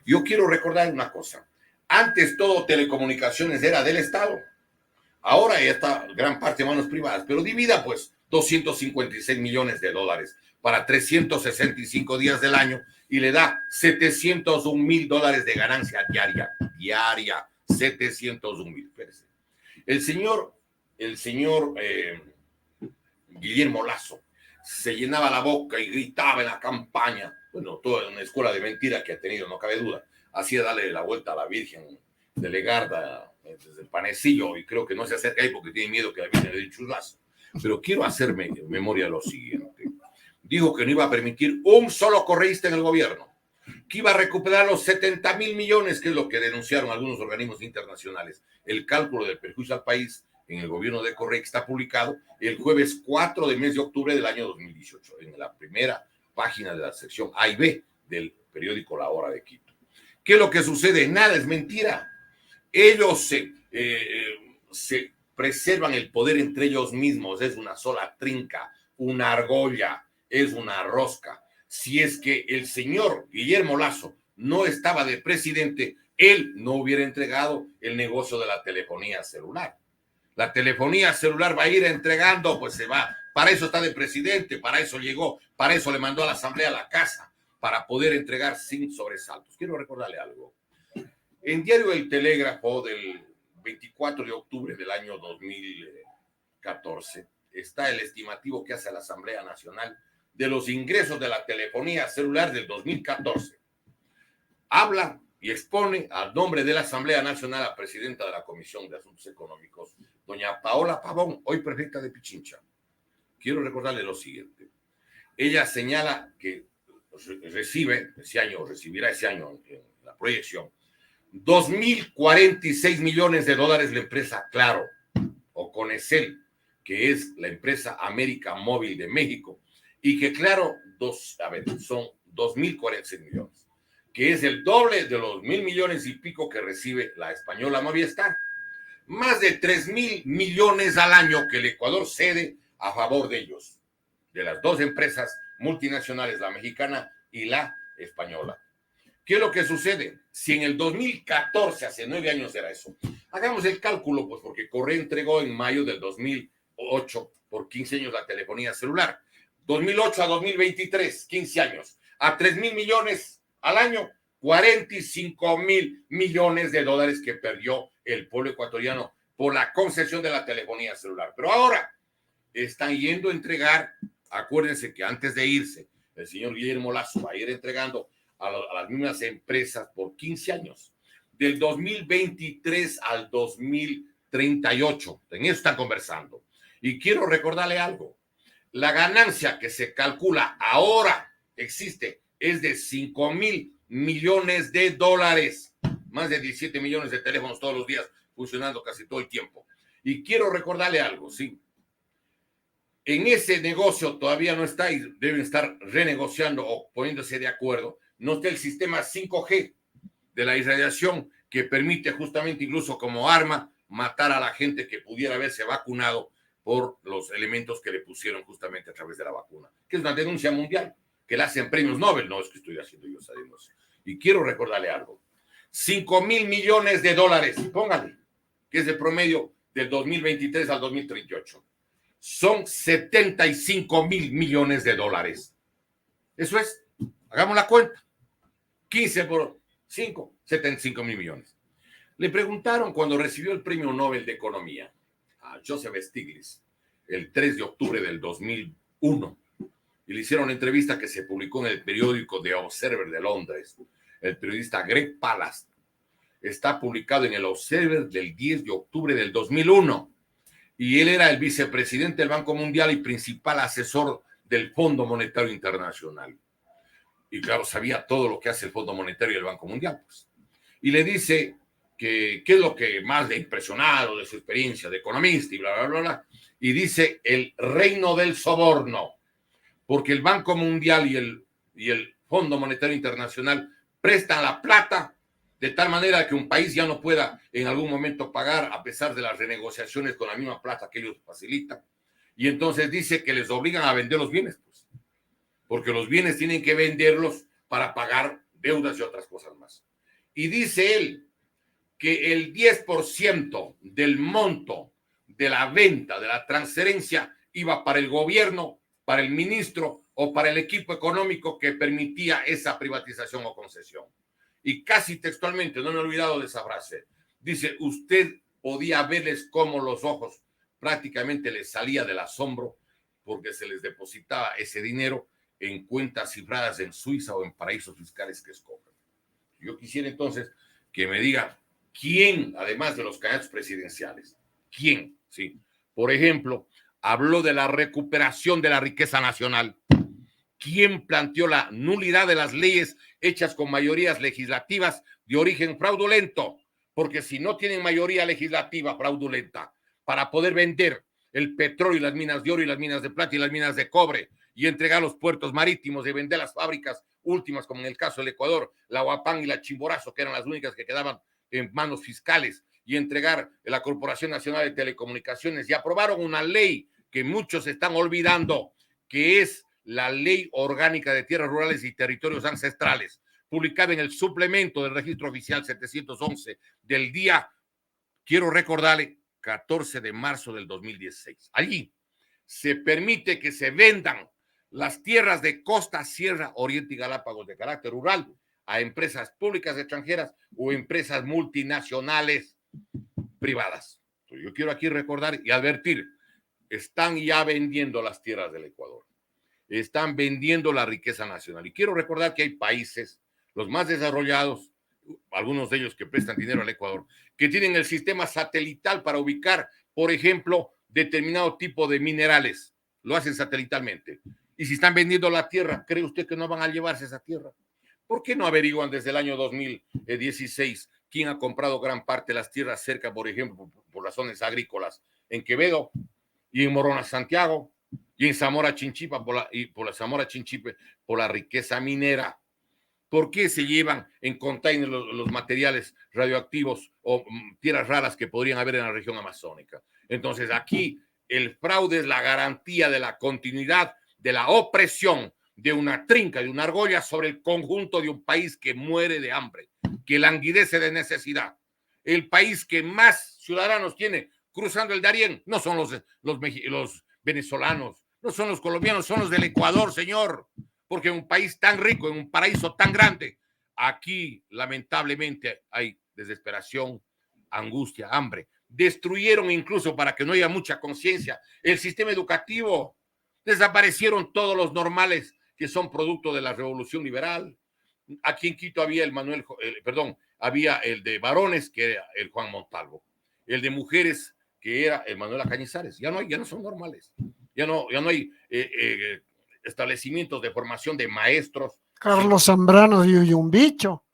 Yo quiero recordar una cosa. Antes todo telecomunicaciones era del Estado. Ahora ya está gran parte de manos privadas, pero divida pues $256 millones para 365 días del año y le da $701,000 de ganancia diaria, 701,000. El señor Guillermo Lasso se llenaba la boca y gritaba en la campaña, bueno, toda una escuela de mentiras que ha tenido, no cabe duda, hacía darle la vuelta a la Virgen de Legarda desde el Panecillo, y creo que no se acerca ahí porque tiene miedo que la Virgen le dé un churrazo. Pero quiero hacerme memoria de lo siguiente. Dijo que no iba a permitir un solo correísta en el gobierno, que iba a recuperar los 70,000 millones, que es lo que denunciaron algunos organismos internacionales. El cálculo del perjuicio al país en el gobierno de Correa está publicado el jueves 4 del mes de octubre del año 2018, en la primera página de la sección A y B del periódico La Hora de Quito. ¿Qué es lo que sucede? Nada, es mentira. Ellos se preservan el poder entre ellos mismos. Es una sola trinca, una argolla, es una rosca. Si es que el señor Guillermo Lasso no estaba de presidente, él no hubiera entregado el negocio de la telefonía celular. La telefonía celular va a ir entregando, pues se va. Para eso está de presidente, para eso llegó, para eso le mandó a la asamblea a la casa, para poder entregar sin sobresaltos. Quiero recordarle algo. En diario El Telégrafo del 24 de octubre del año 2014 está el estimativo que hace la Asamblea Nacional de los ingresos de la telefonía celular del 2014. Habla y expone al nombre de la Asamblea Nacional a la presidenta de la Comisión de Asuntos Económicos, doña Paola Pavón, hoy prefecta de Pichincha. Quiero recordarle lo siguiente. Ella señala que recibirá ese año en la proyección $2,046 millones la empresa Claro o Conecel, que es la empresa América Móvil de México, y que Claro, son 2,046 millones, que es el doble de los 1,000 millones y pico que recibe la española Movistar. Más de 3,000 millones al año que el Ecuador cede a favor de ellos, de las dos empresas multinacionales, la mexicana y la española. ¿Qué es lo que sucede? Si en el 2014, hace 9 años era eso, hagamos el cálculo, pues porque Correa entregó en mayo del 2008 por 15 años la telefonía celular. 2008 a 2023, 15 años, a 3,000 millones al año, 45,000 millones de dólares que perdió el pueblo ecuatoriano por la concesión de la telefonía celular. Pero ahora están yendo a entregar, acuérdense que antes de irse, el señor Guillermo Lasso va a ir entregando a las mismas empresas por 15 años, del 2023 al 2038. En eso están conversando. Y quiero recordarle algo. La ganancia que se calcula ahora existe es de 5,000 millones de dólares. Más de 17 millones de teléfonos todos los días funcionando casi todo el tiempo. Y quiero recordarle algo, sí. En ese negocio todavía no está y deben estar renegociando o poniéndose de acuerdo. No está el sistema 5G de la irradiación que permite justamente incluso como arma matar a la gente que pudiera haberse vacunado por los elementos que le pusieron justamente a través de la vacuna, que es una denuncia mundial, que la hacen premios Nobel, no es que estoy haciendo yo esa denuncia. Y quiero recordarle algo, 5,000 millones de dólares, póngale, que es el promedio del 2023 al 2038, son 75,000 millones de dólares. Eso es, hagamos la cuenta, 15 por 5, 75,000 millones. Le preguntaron cuando recibió el premio Nobel de Economía a Joseph Stiglitz el 3 de octubre del 2001 y le hicieron una entrevista que se publicó en el periódico The Observer de Londres. El periodista Greg Palast está publicado en el Observer del 10 de octubre del 2001 y él era el vicepresidente del Banco Mundial y principal asesor del Fondo Monetario Internacional. Y claro, sabía todo lo que hace el Fondo Monetario y el Banco Mundial. Pues. Y le dice que qué es lo que más le ha impresionado de su experiencia de economista y bla, bla, bla, bla. Y dice el reino del soborno, porque el Banco Mundial y el Fondo Monetario Internacional prestan la plata de tal manera que un país ya no pueda en algún momento pagar a pesar de las renegociaciones con la misma plata que ellos facilitan. Y entonces dice que les obligan a vender los bienes, pues, porque los bienes tienen que venderlos para pagar deudas y otras cosas más. Y dice él que el 10% del monto de la venta, de la transferencia, iba para el gobierno, para el ministro o para el equipo económico que permitía esa privatización o concesión. Y casi textualmente, no me he olvidado de esa frase, dice, usted podía verles cómo los ojos prácticamente les salía del asombro porque se les depositaba ese dinero en cuentas cifradas en Suiza o en paraísos fiscales que escogen. Yo quisiera entonces que me diga quién, además de los candidatos presidenciales, quién, sí, por ejemplo, habló de la recuperación de la riqueza nacional. ¿Quién planteó la nulidad de las leyes hechas con mayorías legislativas de origen fraudulento? Porque si no tienen mayoría legislativa fraudulenta para poder vender el petróleo y las minas de oro y las minas de plata y las minas de cobre y entregar los puertos marítimos y vender las fábricas últimas, como en el caso del Ecuador, la Huapán y la Chimborazo, que eran las únicas que quedaban en manos fiscales, y entregar la Corporación Nacional de Telecomunicaciones, y aprobaron una ley que muchos están olvidando, que es la Ley Orgánica de Tierras Rurales y Territorios Ancestrales, publicada en el suplemento del Registro Oficial 711 del día, quiero recordarle, 14 de marzo del 2016. Allí se permite que se vendan las tierras de costa, sierra, oriente y Galápagos de carácter rural a empresas públicas extranjeras o empresas multinacionales privadas. Yo quiero aquí recordar y advertir, están ya vendiendo las tierras del Ecuador, están vendiendo la riqueza nacional. Y quiero recordar que hay países, los más desarrollados, algunos de ellos que prestan dinero al Ecuador, que tienen el sistema satelital para ubicar, por ejemplo, determinado tipo de minerales. Lo hacen satelitalmente. Y si están vendiendo la tierra, ¿cree usted que no van a llevarse esa tierra? ¿Por qué no averiguan desde el año 2016 quién ha comprado gran parte de las tierras cerca, por ejemplo, por las zonas agrícolas en Quevedo y en Morona, Santiago, y en Zamora Chinchipa, por la Zamora Chinchipe, por la riqueza minera? ¿Por qué se llevan en containers los materiales radioactivos o tierras raras que podrían haber en la región amazónica? Entonces aquí el fraude es la garantía de la continuidad de la opresión de una trinca, de una argolla sobre el conjunto de un país que muere de hambre, que languidece de necesidad. El país que más ciudadanos tiene cruzando el Darién no son los venezolanos, no son los colombianos, son los del Ecuador, señor, porque en un país tan rico, en un paraíso tan grande, aquí lamentablemente hay desesperación, angustia, hambre. Destruyeron incluso, para que no haya mucha conciencia, el sistema educativo. Desaparecieron todos los normales que son producto de la revolución liberal. Aquí en Quito había había el de varones, que era el Juan Montalvo, el de mujeres, que era el Manuela Cañizares. Ya no son normales. Ya no hay establecimientos de formación de maestros. Carlos Zambrano y un bicho.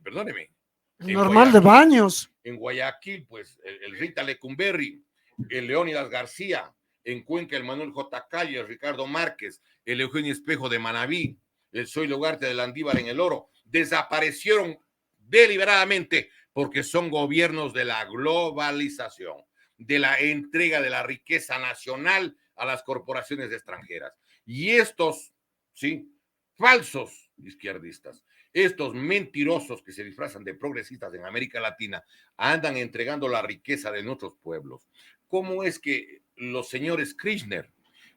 Perdóneme. El normal de Baños. En Guayaquil, pues, el Rita Lecumberri, el Leónidas García. En Cuenca, el Manuel J. Calle, el Ricardo Márquez, el Eugenio Espejo de Manabí, el Zoilo Ugarte de Landívar en el Oro. Desaparecieron deliberadamente porque son gobiernos de la globalización, de la entrega de la riqueza nacional a las corporaciones extranjeras. Y estos, sí, falsos izquierdistas, estos mentirosos que se disfrazan de progresistas en América Latina, andan entregando la riqueza de nuestros pueblos. ¿Cómo es que los señores Kirchner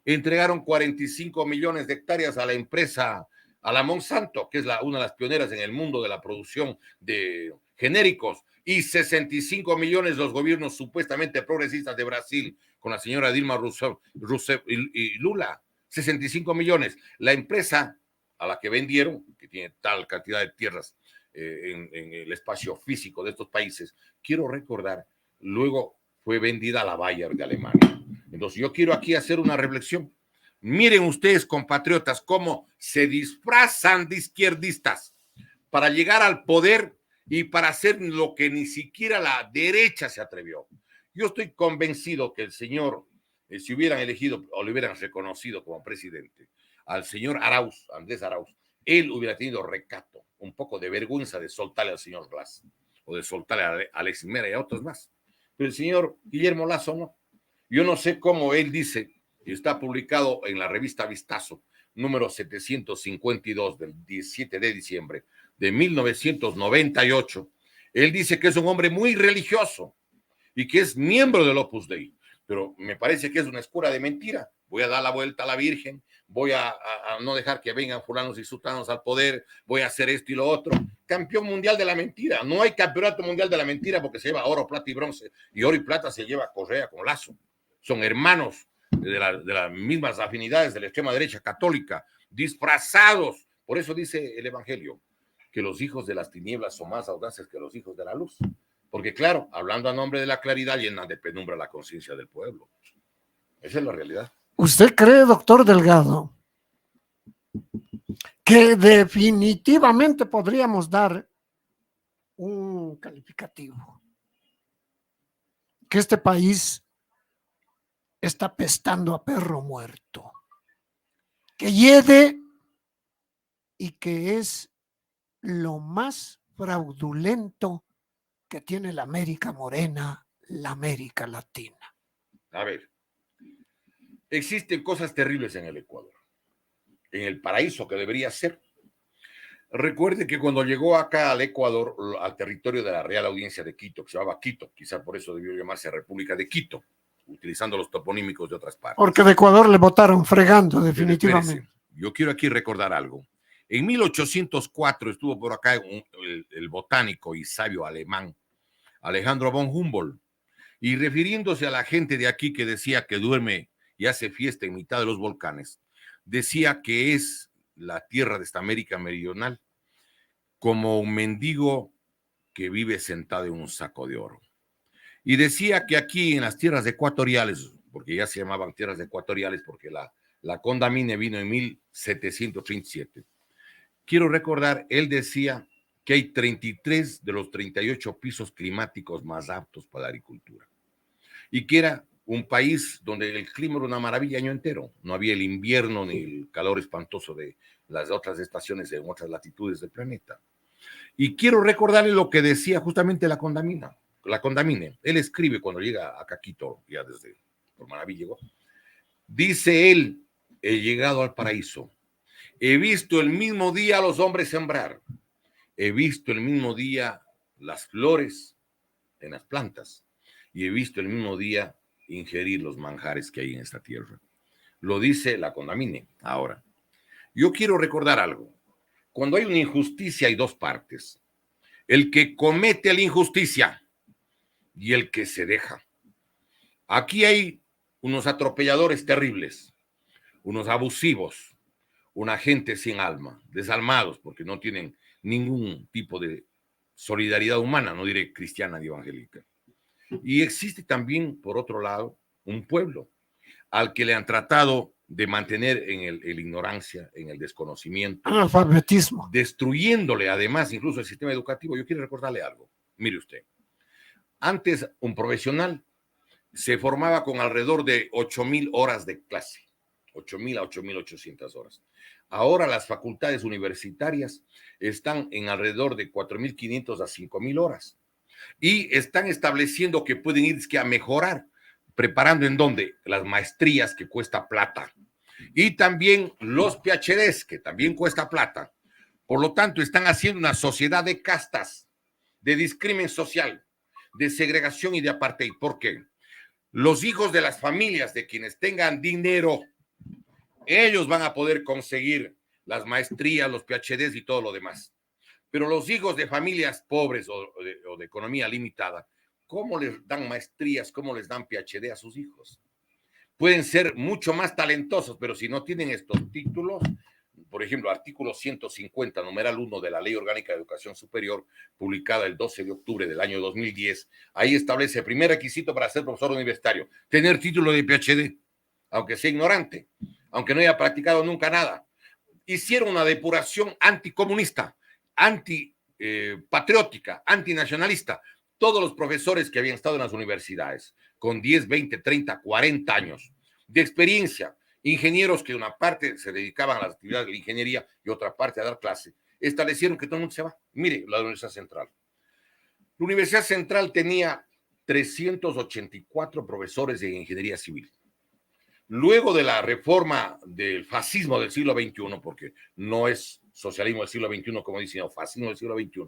entregaron 45 millones de hectáreas a la empresa, a la Monsanto, que es una de las pioneras en el mundo de la producción de genéricos, y 65 millones los gobiernos supuestamente progresistas de Brasil, con la señora Dilma Rousseff y Lula? 65 millones. La empresa a la que vendieron, que tiene tal cantidad de tierras en el espacio físico de estos países, quiero recordar, luego fue vendida a la Bayer de Alemania. Entonces yo quiero aquí hacer una reflexión. Miren ustedes, compatriotas, cómo se disfrazan de izquierdistas para llegar al poder y para hacer lo que ni siquiera la derecha se atrevió. Yo estoy convencido que el señor, si hubieran elegido o le hubieran reconocido como presidente al señor Arauz, Andrés Arauz, él hubiera tenido recato, un poco de vergüenza de soltarle al señor Glass o de soltarle a Alexis Mera y a otros más. Pero el señor Guillermo Lasso no. Yo no sé cómo él dice, y está publicado en la revista Vistazo, número 752 del 17 de diciembre de 1998, él dice que es un hombre muy religioso y que es miembro del Opus Dei, pero me parece que es una escura de mentira. Voy a dar la vuelta a la Virgen, voy a no dejar que vengan fulanos y sultanos al poder, voy a hacer esto y lo otro. Campeón mundial de la mentira. No hay campeonato mundial de la mentira porque se lleva oro, plata y bronce, y oro y plata se lleva Correa con Lazo. Son hermanos de las mismas afinidades de la extrema derecha católica, disfrazados. Por eso dice el Evangelio que los hijos de las tinieblas son más audaces que los hijos de la luz. Porque claro, hablando a nombre de la claridad, llenan de penumbra la conciencia del pueblo. Esa es la realidad. ¿Usted cree, doctor Delgado, que definitivamente podríamos dar un calificativo? Que este país está pestando a perro muerto, que hiede y que es lo más fraudulento que tiene la América Morena, la América Latina. A ver, existen cosas terribles en el Ecuador, en el paraíso que debería ser. Recuerde que cuando llegó acá al Ecuador, al territorio de la Real Audiencia de Quito, que se llamaba Quito, quizá por eso debió llamarse República de Quito, utilizando los toponímicos de otras partes. Porque de Ecuador le votaron fregando, definitivamente. Espérese, yo quiero aquí recordar algo. En 1804 estuvo por acá el botánico y sabio alemán Alejandro von Humboldt, y refiriéndose a la gente de aquí que decía que duerme y hace fiesta en mitad de los volcanes, decía que es la tierra de esta América meridional como un mendigo que vive sentado en un saco de oro. Y decía que aquí en las tierras ecuatoriales, porque ya se llamaban tierras ecuatoriales porque la Condamine vino en 1737. Quiero recordar, él decía que hay 33 de los 38 pisos climáticos más aptos para la agricultura. Y que era un país donde el clima era una maravilla año entero. No había el invierno ni el calor espantoso de las otras estaciones en otras latitudes del planeta. Y quiero recordarle lo que decía justamente la Condamine. Él escribe cuando llega a Quito, ya desde por maravilla llegó. Dice él, he llegado al paraíso. He visto el mismo día a los hombres sembrar. He visto el mismo día las flores en las plantas. Y he visto el mismo día ingerir los manjares que hay en esta tierra. Lo dice la Condamine. Ahora, yo quiero recordar algo. Cuando hay una injusticia hay dos partes. El que comete la injusticia y el que se deja. Aquí hay unos atropelladores terribles, unos abusivos, una gente sin alma, desalmados porque no tienen ningún tipo de solidaridad humana, no diré cristiana ni evangélica. Y existe también, por otro lado, un pueblo al que le han tratado de mantener en la ignorancia, en el desconocimiento, analfabetismo, destruyéndole además incluso el sistema educativo. Yo quiero recordarle algo. Mire usted, antes un profesional se formaba con alrededor de 8,000 horas de clase, 8,000 a 8,800 horas. Ahora las facultades universitarias están en alrededor de 4,500 a 5,000 horas y están estableciendo que pueden ir a mejorar, preparando en dónde, las maestrías que cuesta plata y también los PhDs que también cuesta plata. Por lo tanto, están haciendo una sociedad de castas, de discrimen social, de segregación y de apartheid. ¿Por qué? Los hijos de las familias de quienes tengan dinero, ellos van a poder conseguir las maestrías, los PhDs y todo lo demás. Pero los hijos de familias pobres o de economía limitada, ¿cómo les dan maestrías, cómo les dan PhD a sus hijos? Pueden ser mucho más talentosos, pero si no tienen estos títulos, por ejemplo, artículo 150, numeral 1 de la Ley Orgánica de Educación Superior, publicada el 12 de octubre del año 2010, ahí establece el primer requisito para ser profesor universitario, tener título de PhD, aunque sea ignorante, aunque no haya practicado nunca nada. Hicieron una depuración anticomunista, antipatriótica, antinacionalista. Todos los profesores que habían estado en las universidades, con 10, 20, 30, 40 años de experiencia, ingenieros que una parte se dedicaban a las actividades de la ingeniería y otra parte a dar clase, establecieron que todo el mundo se va. Mire, la Universidad Central. La Universidad Central tenía 384 profesores de ingeniería civil. Luego de la reforma del fascismo del siglo XXI, porque no es socialismo del siglo XXI como dicen, sino fascismo del siglo XXI,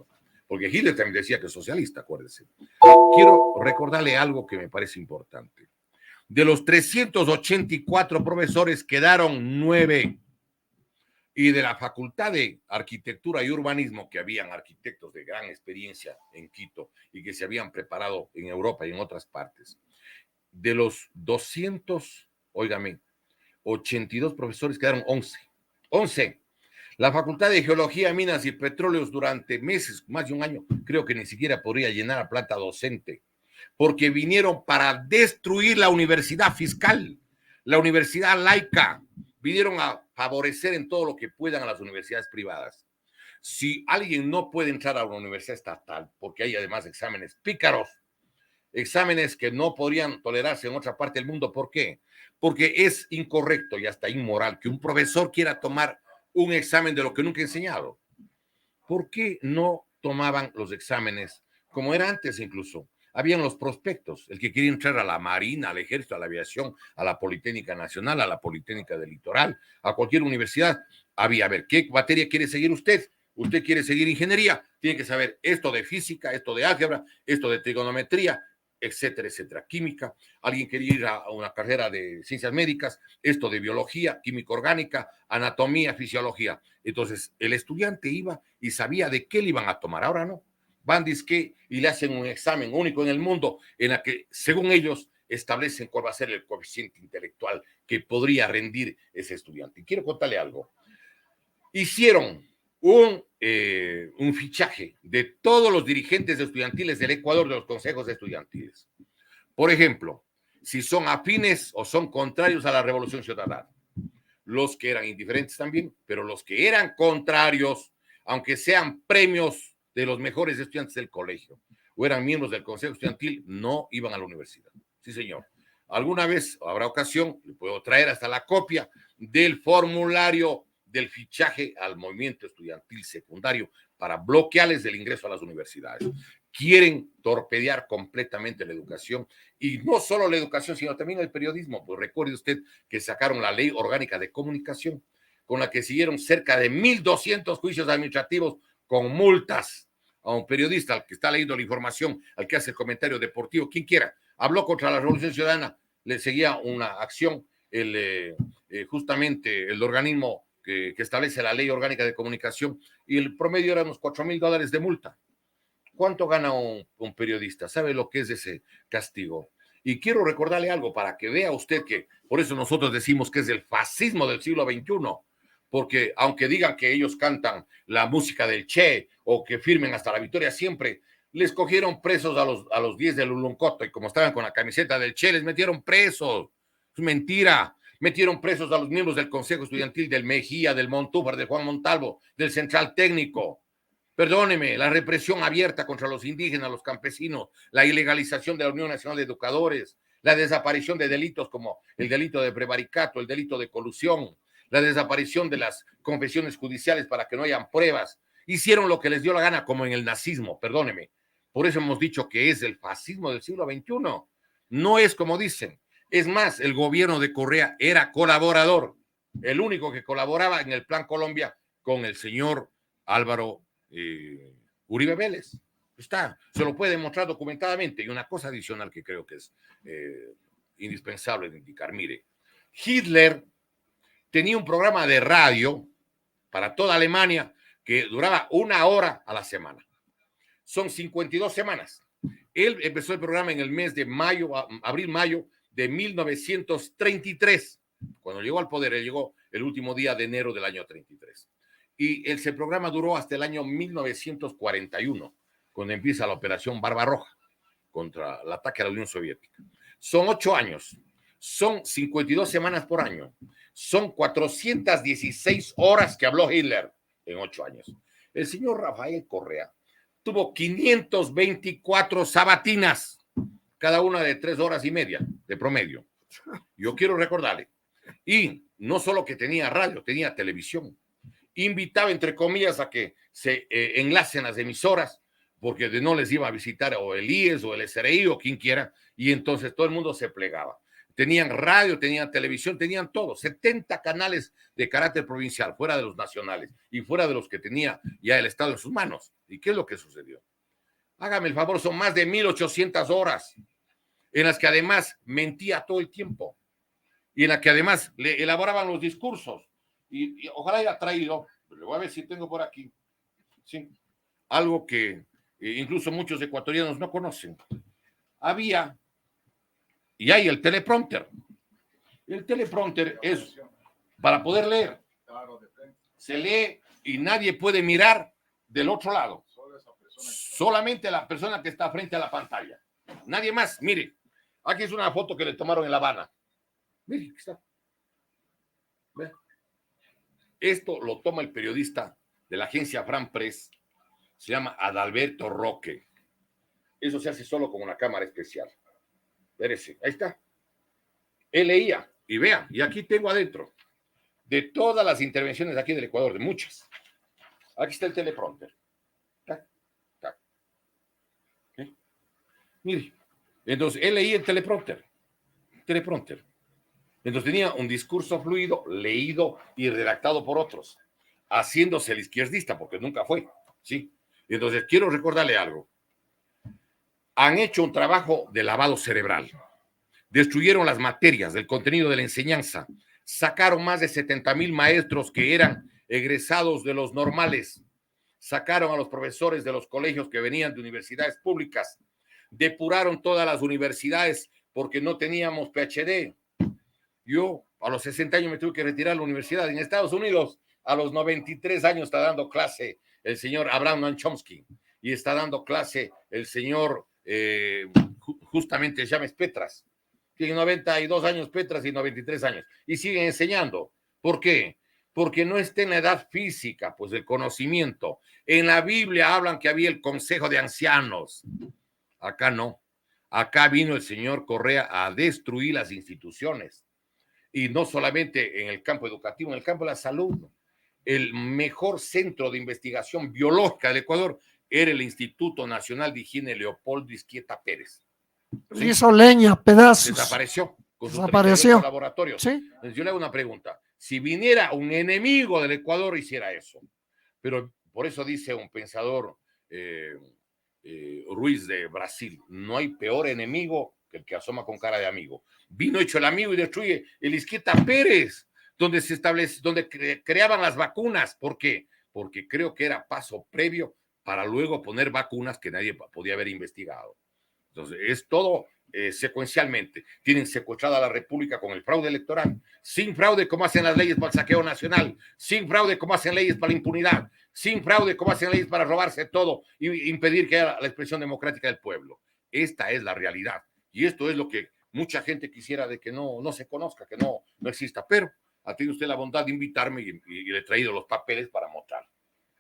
porque Hitler también decía que es socialista, acuérdense. Quiero recordarle algo que me parece importante. De los 384 profesores quedaron 9. Y de la Facultad de Arquitectura y Urbanismo, que habían arquitectos de gran experiencia en Quito y que se habían preparado en Europa y en otras partes, de los 82 profesores quedaron 11. 11. La Facultad de Geología, Minas y Petróleos durante meses, más de un año, creo que ni siquiera podría llenar la planta docente, porque vinieron para destruir la universidad fiscal, la universidad laica, vinieron a favorecer en todo lo que puedan a las universidades privadas. Si alguien no puede entrar a una universidad estatal, porque hay además exámenes pícaros, exámenes que no podrían tolerarse en otra parte del mundo, ¿por qué? Porque es incorrecto y hasta inmoral que un profesor quiera tomar un examen de lo que nunca ha enseñado. ¿Por qué no tomaban los exámenes como era antes incluso? Habían los prospectos, el que quería entrar a la Marina, al Ejército, a la Aviación, a la Politécnica Nacional, a la Politécnica del Litoral, a cualquier universidad. Había, a ver, ¿qué materia quiere seguir usted? Usted quiere seguir ingeniería, tiene que saber esto de física, esto de álgebra, esto de trigonometría, etcétera, etcétera. Química, alguien quería ir a una carrera de ciencias médicas, esto de biología, química orgánica, anatomía, fisiología. Entonces, el estudiante iba y sabía de qué le iban a tomar. Ahora no. Van disque y le hacen un examen único en el mundo en el que, según ellos, establecen cuál va a ser el coeficiente intelectual que podría rendir ese estudiante. Y quiero contarle algo. Hicieron un fichaje de todos los dirigentes estudiantiles del Ecuador, de los consejos estudiantiles. Por ejemplo, si son afines o son contrarios a la Revolución Ciudadana. Los que eran indiferentes también, pero los que eran contrarios, aunque sean premios de los mejores estudiantes del colegio o eran miembros del consejo estudiantil, no iban a la universidad. Sí, señor. Alguna vez, habrá ocasión, le puedo traer hasta la copia del formulario del fichaje al movimiento estudiantil secundario para bloquearles el ingreso a las universidades. Quieren torpedear completamente la educación, y no solo la educación, sino también el periodismo. Pues recuerde usted que sacaron la Ley Orgánica de Comunicación, con la que siguieron cerca de 1.200 juicios administrativos con multas a un periodista, al que está leyendo la información, al que hace el comentario deportivo, quien quiera, habló contra la Revolución Ciudadana, le seguía una acción, justamente el organismo que establece la Ley Orgánica de Comunicación, y el promedio era unos $4,000 de multa. ¿Cuánto gana un periodista? ¿Sabe lo que es ese castigo? Y quiero recordarle algo para que vea usted que por eso nosotros decimos que es el fascismo del siglo XXI, porque aunque digan que ellos cantan la música del Che o que firmen hasta la victoria siempre, les cogieron presos a los 10 del Uluncoto y como estaban con la camiseta del Che, les metieron presos. Es mentira. Metieron presos a los miembros del Consejo Estudiantil del Mejía, del Montúfar, de Juan Montalvo, del Central Técnico. Perdóneme, la represión abierta contra los indígenas, los campesinos, la ilegalización de la Unión Nacional de Educadores, la desaparición de delitos como el delito de prevaricato, el delito de colusión, la desaparición de las confesiones judiciales para que no hayan pruebas. Hicieron lo que les dio la gana, como en el nazismo, perdóneme. Por eso hemos dicho que es el fascismo del siglo XXI. No es como dicen. Es más, el gobierno de Correa era colaborador, el único que colaboraba en el Plan Colombia con el señor Álvaro Uribe Vélez. Se lo puede demostrar documentadamente. Y una cosa adicional que creo que es indispensable de indicar. Mire, Hitler tenía un programa de radio para toda Alemania que duraba 1 hora a la semana. Son 52 semanas. Él empezó el programa en el mes de mayo, abril-mayo de 1933. Cuando llegó al poder, él llegó el último día de enero del año 33. Y ese programa duró hasta el año 1941, cuando empieza la operación Barbarroja contra el ataque a la Unión Soviética. Son 8 años, son 52 semanas por año, son 416 horas que habló Hitler en 8 años. El señor Rafael Correa tuvo 524 sabatinas, cada una de 3 horas y media de promedio. Yo quiero recordarle, y no solo que tenía radio, tenía televisión. Invitaba, entre comillas, a que se enlacen las emisoras, porque no les iba a visitar o el IES o el SRI o quien quiera, y entonces todo el mundo se plegaba. Tenían radio, tenían televisión, tenían todo, 70 canales de carácter provincial, fuera de los nacionales y fuera de los que tenía ya el Estado en sus manos. ¿Y qué es lo que sucedió? Hágame el favor, son más de 1,800 horas, en las que además mentía todo el tiempo, y en las que además le elaboraban los discursos. Y ojalá haya traído, le voy a ver si tengo por aquí, ¿sí? Algo que incluso muchos ecuatorianos no conocen. Había, y hay el teleprompter. El teleprompter es para poder leer. Se lee y nadie puede mirar del otro lado. Solamente la persona que está frente a la pantalla. Nadie más. Mire, aquí es una foto que le tomaron en La Habana. Mire, aquí está. ¿Ve? Esto lo toma el periodista de la agencia Fran Press, se llama Adalberto Roque. Eso se hace solo con una cámara especial. Espérese, ahí está. Él leía, y vea, y aquí tengo adentro, de todas las intervenciones aquí del Ecuador, de muchas. Aquí está el teleprompter. Tac, tac. ¿Sí? Mire, entonces él leía el teleprompter. Entonces tenía un discurso fluido, leído y redactado por otros, haciéndose el izquierdista, porque nunca fue, ¿sí? Entonces quiero recordarle algo. Han hecho un trabajo de lavado cerebral. Destruyeron las materias del contenido de la enseñanza. Sacaron más de 70,000 maestros que eran egresados de los normales. Sacaron a los profesores de los colegios que venían de universidades públicas. Depuraron todas las universidades porque no teníamos PhD. Yo a los 60 años me tuve que retirar de la universidad. En Estados Unidos, a los 93 años está dando clase el señor Abraham Noam Chomsky y está dando clase el señor justamente James Petras. Tiene 92 años Petras y 93 años. Y siguen enseñando. ¿Por qué? Porque no está en la edad física, pues del conocimiento. En la Biblia hablan que había el consejo de ancianos. Acá no. Acá vino el señor Correa a destruir las instituciones. Y no solamente en el campo educativo, en el campo de la salud. El mejor centro de investigación biológica del Ecuador era el Instituto Nacional de Higiene Leopoldo Izquieta Pérez. ¿Sí? Hizo leña, pedazos. Desapareció. Con sus Desapareció. laboratorios. ¿Sí? Entonces yo le hago una pregunta. si viniera un enemigo del Ecuador, hiciera eso. Pero por eso dice un pensador, Ruiz de Brasil, no hay peor enemigo que el que asoma con cara de amigo. Vino hecho el amigo y destruye el Izquieta Pérez, donde se establece, donde creaban las vacunas. ¿Por qué? Porque creo que era paso previo para luego poner vacunas que nadie podía haber investigado. Entonces, es todo secuencialmente. Tienen secuestrada la República con el fraude electoral, sin fraude como hacen las leyes para el saqueo nacional, sin fraude como hacen leyes para la impunidad, sin fraude como hacen leyes para robarse todo y impedir que haya la expresión democrática del pueblo. Esta es la realidad. Y esto es lo que mucha gente quisiera de que no se conozca, que no exista. Pero ha tenido usted la bondad de invitarme y le he traído los papeles para mostrar.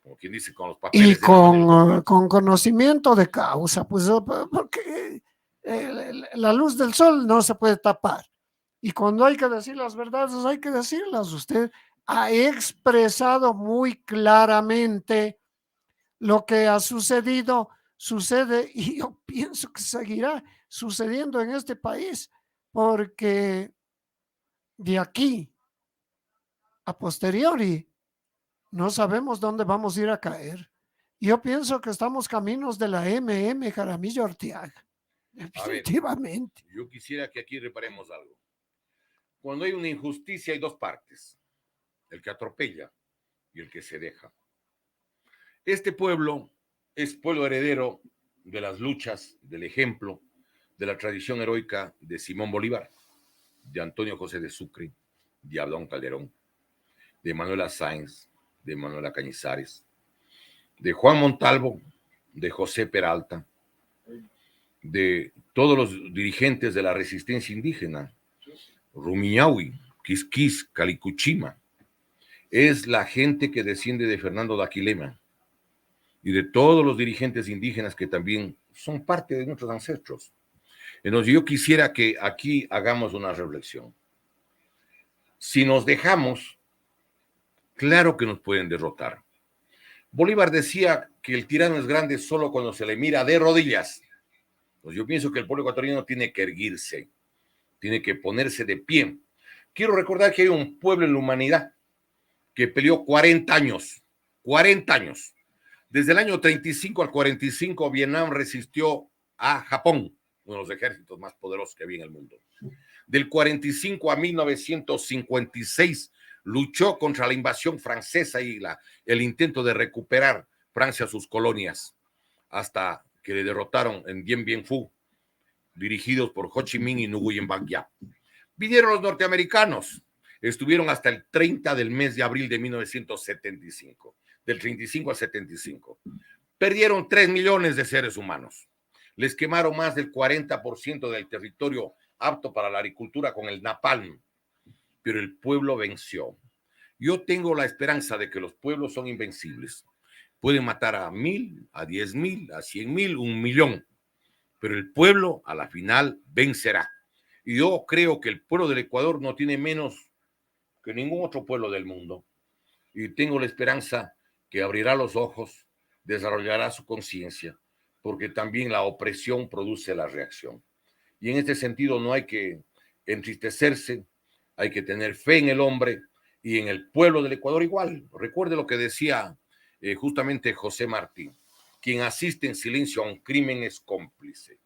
Como quien dice, con los papeles. Y con conocimiento de causa, pues porque la luz del sol no se puede tapar. Y cuando hay que decir las verdades, hay que decirlas. Usted ha expresado muy claramente lo que ha sucedido, sucede, y yo pienso que seguirá sucediendo en este país, porque de aquí a posteriori no sabemos dónde vamos a ir a caer. Yo pienso que estamos caminos de la MM Jaramillo Arteaga. Definitivamente. Ver, yo quisiera que aquí reparemos algo. Cuando hay una injusticia hay dos partes, el que atropella y el que se deja. Este pueblo es pueblo heredero de las luchas, del ejemplo, de la tradición heroica de Simón Bolívar, de Antonio José de Sucre, de Abdón Calderón, de Manuela Sáenz, de Manuela Cañizares, de Juan Montalvo, de José Peralta, de todos los dirigentes de la resistencia indígena, Rumiñahui, Quisquis, Calicuchima. Es la gente que desciende de Fernando de Aquilema y de todos los dirigentes indígenas que también son parte de nuestros ancestros. Entonces yo quisiera que aquí hagamos una reflexión. Si nos dejamos, claro que nos pueden derrotar. Bolívar decía que el tirano es grande solo cuando se le mira de rodillas. Pues yo pienso que el pueblo ecuatoriano tiene que erguirse, tiene que ponerse de pie. Quiero recordar que hay un pueblo en la humanidad que peleó 40 años. Desde el año 35 al 45, Vietnam resistió a Japón, uno de los ejércitos más poderosos que había en el mundo. Del 45 a 1956, luchó contra la invasión francesa y el intento de recuperar Francia sus colonias, hasta que le derrotaron en Dien Bien Phu, dirigidos por Ho Chi Minh y Nguyen Van Gia. Vinieron los norteamericanos, estuvieron hasta el 30 del mes de abril de 1975, del 35 al 75. Perdieron 3 millones de seres humanos. Les quemaron más del 40% del territorio apto para la agricultura con el napalm, pero el pueblo venció. Yo tengo la esperanza de que los pueblos son invencibles. Pueden matar a 1,000, a 10,000, a 100,000, 1,000,000, pero el pueblo a la final vencerá. Y yo creo que el pueblo del Ecuador no tiene menos que ningún otro pueblo del mundo. Y tengo la esperanza que abrirá los ojos, desarrollará su conciencia, porque también la opresión produce la reacción. Y en este sentido no hay que entristecerse, hay que tener fe en el hombre y en el pueblo del Ecuador igual. Recuerde lo que decía justamente José Martí: quien asiste en silencio a un crimen es cómplice.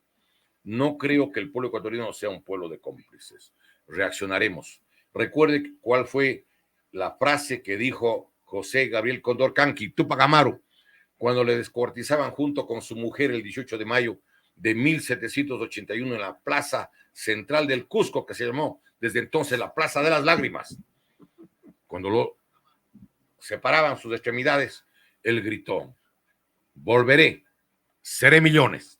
No creo que el pueblo ecuatoriano sea un pueblo de cómplices. Reaccionaremos. Recuerde cuál fue la frase que dijo José Gabriel Condorcanqui, Túpac Amaru, cuando le descuartizaban junto con su mujer el 18 de mayo de 1781 en la plaza central del Cusco, que se llamó desde entonces la Plaza de las Lágrimas. Cuando lo separaban sus extremidades, él gritó: volveré, seré millones.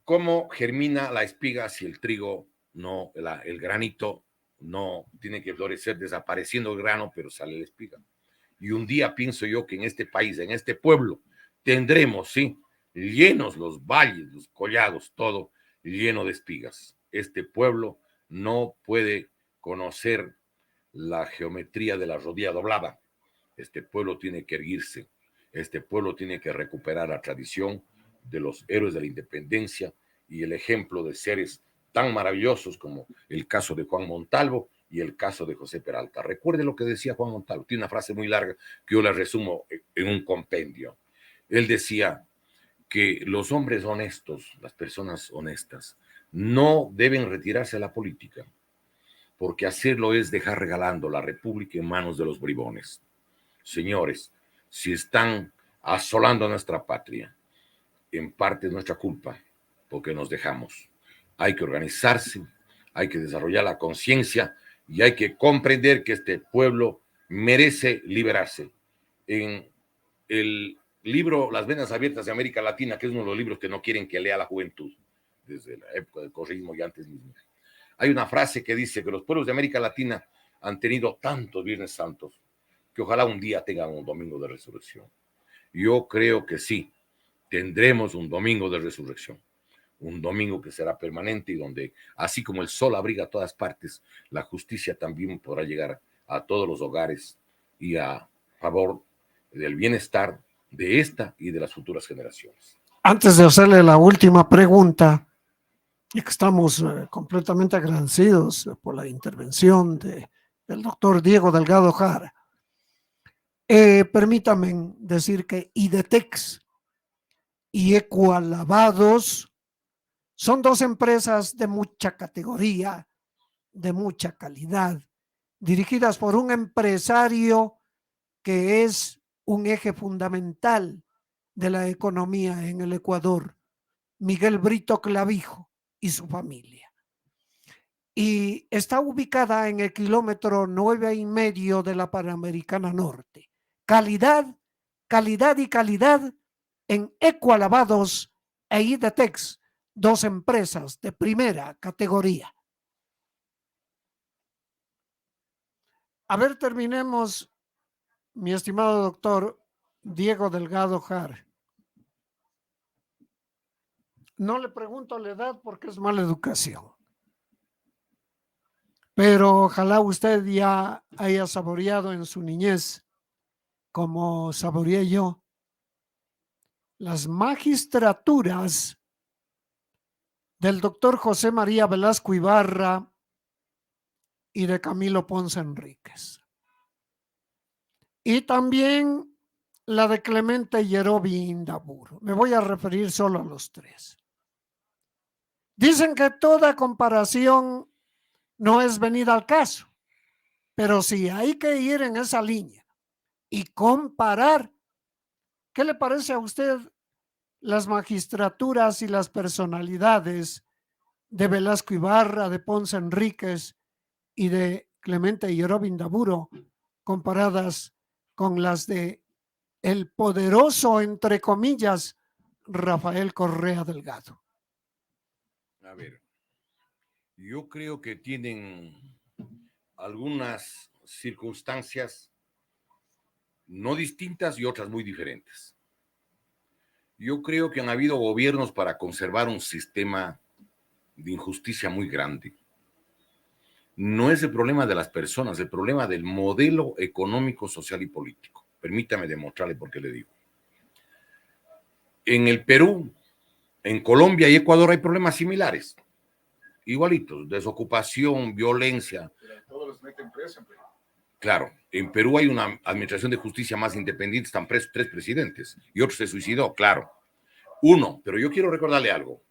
¿Cómo germina la espiga si el trigo no, el granito no tiene que florecer desapareciendo el grano, pero sale la espiga? Y un día pienso yo que en este país, en este pueblo, tendremos, sí, llenos los valles, los collados, todo lleno de espigas. Este pueblo no puede conocer la geometría de la rodilla doblada. Este pueblo tiene que erguirse. Este pueblo tiene que recuperar la tradición de los héroes de la independencia y el ejemplo de seres tan maravillosos como el caso de Juan Montalvo y el caso de José Peralta. Recuerde lo que decía Juan Montalvo, tiene una frase muy larga que yo la resumo en un compendio. Él decía que los hombres honestos, las personas honestas, no deben retirarse de la política, porque hacerlo es dejar regalando la república en manos de los bribones. Señores, si están asolando a nuestra patria, en parte es nuestra culpa, porque nos dejamos. Hay que organizarse, hay que desarrollar la conciencia y hay que comprender que este pueblo merece liberarse. En el libro Las Venas Abiertas de América Latina, que es uno de los libros que no quieren que lea la juventud, desde la época del correísmo y antes mismo, hay una frase que dice que los pueblos de América Latina han tenido tantos Viernes Santos que ojalá un día tengan un domingo de resurrección. Yo creo que sí, tendremos un domingo de resurrección, un domingo que será permanente y donde, así como el sol abriga a todas partes, la justicia también podrá llegar a todos los hogares y a favor del bienestar de esta y de las futuras generaciones. Antes de hacerle la última pregunta, y que estamos completamente agradecidos por la intervención del doctor Diego Delgado Jara, permítame decir que IDETEX y Ecualavados son dos empresas de mucha categoría, de mucha calidad, dirigidas por un empresario que es un eje fundamental de la economía en el Ecuador, Miguel Brito Clavijo y su familia. Y está ubicada en el kilómetro 9,5 de la Panamericana Norte. Calidad, calidad y calidad en Ecualavados e IDETEX, dos empresas de primera categoría. A ver, terminemos, mi estimado doctor Diego Delgado Jara. No le pregunto la edad porque es mala educación, pero ojalá usted ya haya saboreado en su niñez, como saboreé yo, las magistraturas del doctor José María Velasco Ibarra y de Camilo Ponce Enríquez. Y también la de Clemente Yerobi Indaburo. Me voy a referir solo a los tres. Dicen que toda comparación no es venida al caso, pero sí hay que ir en esa línea y comparar. ¿Qué le parece a usted las magistraturas y las personalidades de Velasco Ibarra, de Ponce Enríquez y de Clemente Yerobi Indaburo comparadas con las de el poderoso, entre comillas, Rafael Correa Delgado? A ver, yo creo que tienen algunas circunstancias no distintas y otras muy diferentes. Yo creo que han habido gobiernos para conservar un sistema de injusticia muy grande. No es el problema de las personas, el problema del modelo económico, social y político. Permítame demostrarle por qué le digo. En el Perú, en Colombia y Ecuador hay problemas similares, igualitos, desocupación, violencia. Pero todos los meten preso en Perú. Claro, en Perú hay una administración de justicia más independiente, están presos 3 presidentes y otro se suicidó, claro. Uno, pero yo quiero recordarle algo.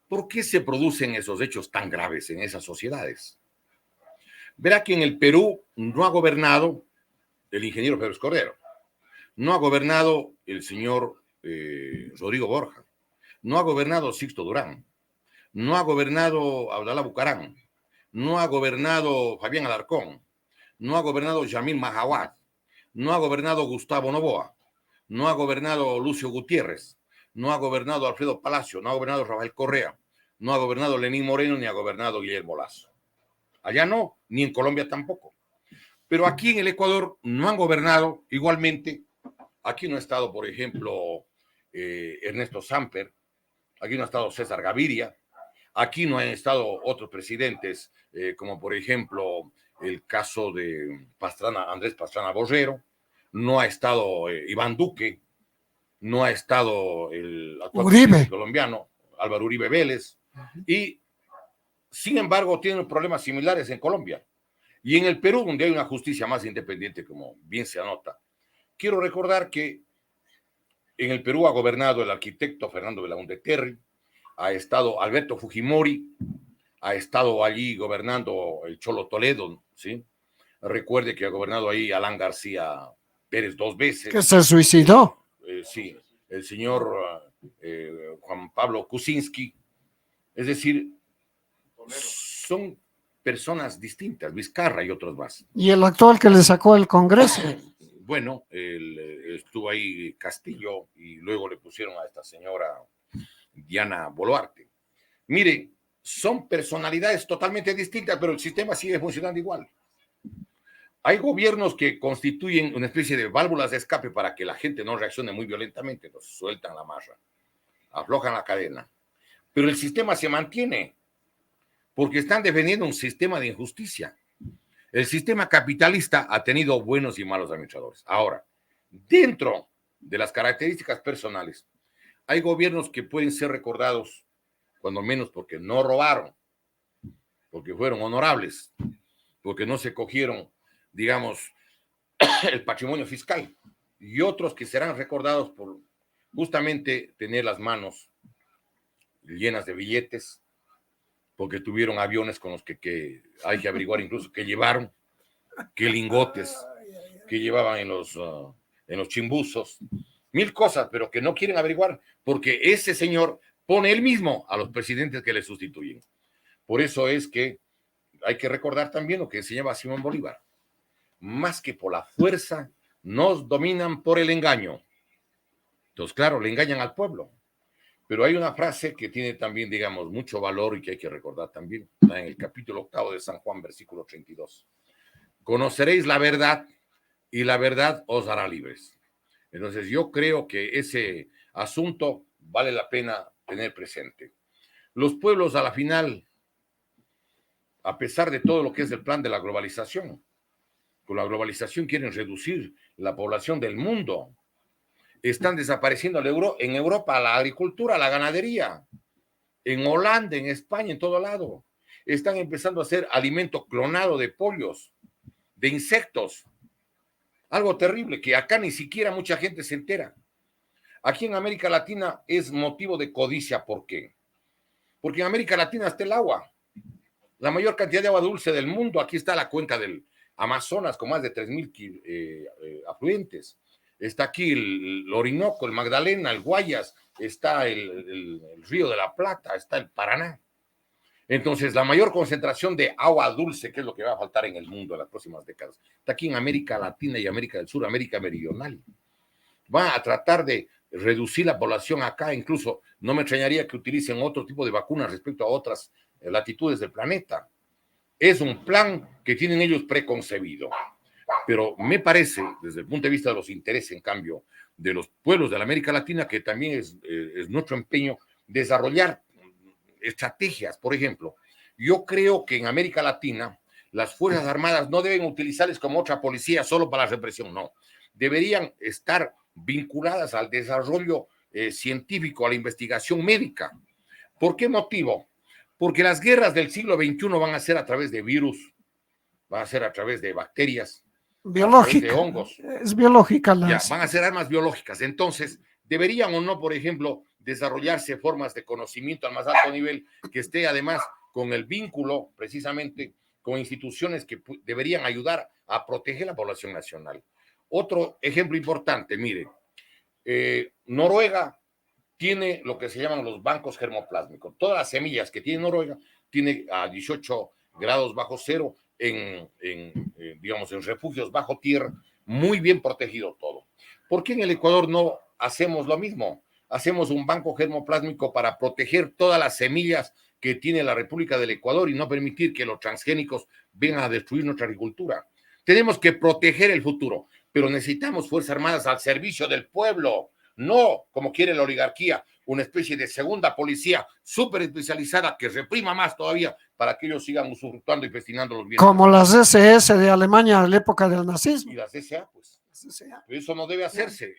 ¿Por qué se producen esos hechos tan graves en esas sociedades? Verá que en el Perú no ha gobernado el ingeniero Pérez Cordero, no ha gobernado el señor Rodrigo Borja, no ha gobernado Sixto Durán, no ha gobernado Abdalá Bucarán, no ha gobernado Fabián Alarcón, no ha gobernado Yamil Mahawad, no ha gobernado Gustavo Noboa, no ha gobernado Lucio Gutiérrez, no ha gobernado Alfredo Palacio, no ha gobernado Rafael Correa, no ha gobernado Lenín Moreno, ni ha gobernado Guillermo Lazo. Allá no, ni en Colombia tampoco. Pero aquí en el Ecuador no han gobernado igualmente. Aquí no ha estado, por ejemplo, Ernesto Samper, aquí no ha estado César Gaviria, aquí no han estado otros presidentes, como por ejemplo el caso de Andrés Pastrana Borrero, no ha estado Iván Duque, no ha estado el actual presidente colombiano, Álvaro Uribe Vélez, y sin embargo tienen problemas similares en Colombia. Y en el Perú, donde hay una justicia más independiente, como bien se anota, quiero recordar que en el Perú ha gobernado el arquitecto Fernando Belaúnde Terry, ha estado Alberto Fujimori, ha estado allí gobernando el Cholo Toledo, ¿sí? Recuerde que ha gobernado ahí Alan García Pérez 2 veces. Que se suicidó. Sí, el señor Juan Pablo Kuczynski. Es decir, son personas distintas, Vizcarra y otros más. Y el actual que le sacó el Congreso. Bueno, estuvo ahí Castillo y luego le pusieron a esta señora Diana Boluarte. Mire, son personalidades totalmente distintas, pero el sistema sigue funcionando igual. Hay gobiernos que constituyen una especie de válvulas de escape para que la gente no reaccione muy violentamente, nos sueltan la marra, aflojan la cadena. Pero el sistema se mantiene porque están defendiendo un sistema de injusticia. El sistema capitalista ha tenido buenos y malos administradores. Ahora, dentro de las características personales, hay gobiernos que pueden ser recordados, cuando menos porque no robaron, porque fueron honorables, porque no se cogieron, digamos, el patrimonio fiscal, y otros que serán recordados por justamente tener las manos llenas de billetes, porque tuvieron aviones con los que hay que averiguar incluso qué llevaron, qué lingotes que llevaban en los chimbuzos, mil cosas, pero que no quieren averiguar, porque ese señor pone él mismo a los presidentes que le sustituyen. Por eso es que hay que recordar también lo que enseñaba Simón Bolívar. Más que por la fuerza, nos dominan por el engaño. Entonces, claro, le engañan al pueblo. Pero hay una frase que tiene también, digamos, mucho valor y que hay que recordar también. Está en el capítulo 8 de San Juan, versículo 32. Conoceréis la verdad y la verdad os hará libres. Entonces, yo creo que ese asunto vale la pena tener presente. Los pueblos, a la final, a pesar de todo lo que es el plan de la globalización, con la globalización quieren reducir la población del mundo. Están desapareciendo en Europa la agricultura, la ganadería, en Holanda, en España, en todo lado. Están empezando a hacer alimento clonado de pollos, de insectos. Algo terrible que acá ni siquiera mucha gente se entera. Aquí en América Latina es motivo de codicia. ¿Por qué? Porque en América Latina está el agua. La mayor cantidad de agua dulce del mundo. Aquí está la cuenca del Amazonas con más de 3,000 afluentes. Está aquí el Orinoco, el Magdalena, el Guayas, está el Río de la Plata, está el Paraná. Entonces, la mayor concentración de agua dulce, que es lo que va a faltar en el mundo en las próximas décadas, está aquí en América Latina y América del Sur, América Meridional. Van a tratar de reducir la población acá, incluso no me extrañaría que utilicen otro tipo de vacunas respecto a otras latitudes del planeta. Es un plan que tienen ellos preconcebido. Pero me parece, desde el punto de vista de los intereses, en cambio, de los pueblos de la América Latina, que también es nuestro empeño desarrollar estrategias. Por ejemplo, yo creo que en América Latina las Fuerzas Armadas no deben utilizarles como otra policía solo para la represión, no. Deberían estar vinculadas al desarrollo científico, a la investigación médica. ¿Por qué motivo? Porque las guerras del siglo XXI van a ser a través de virus, van a ser a través de bacterias, biológica. de hongos. Es biológica Ya, van a ser armas biológicas. Entonces, ¿deberían o no, por ejemplo, desarrollarse formas de conocimiento al más alto nivel que esté además con el vínculo precisamente con instituciones que deberían ayudar a proteger la población nacional? Otro ejemplo importante, mire, Noruega tiene lo que se llaman los bancos germoplásmicos. Todas las semillas que tiene Noruega tiene a 18 grados bajo cero digamos, en refugios bajo tierra, muy bien protegido todo. ¿Por qué en el Ecuador no hacemos lo mismo? Hacemos un banco germoplásmico para proteger todas las semillas que tiene la República del Ecuador y no permitir que los transgénicos vengan a destruir nuestra agricultura. Tenemos que proteger el futuro, pero necesitamos Fuerzas Armadas al servicio del pueblo, no como quiere la oligarquía, una especie de segunda policía súper especializada que reprima más todavía para que ellos sigan usufructuando y festinando los bienes. Como las SS de Alemania en la época del nazismo. Y las SA, pues. Eso no debe hacerse.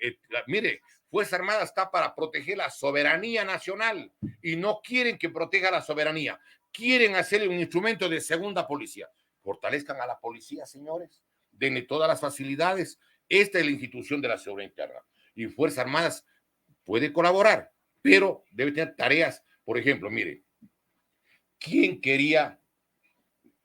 Mire, Fuerza Armada está para proteger la soberanía nacional y no quieren que proteja la soberanía. Quieren hacerle un instrumento de segunda policía. fortalezcan a la policía, señores, denle todas las facilidades. Esta es la institución de la seguridad interna. Y Fuerzas Armadas puede colaborar, pero debe tener tareas. Por ejemplo, mire, ¿quién quería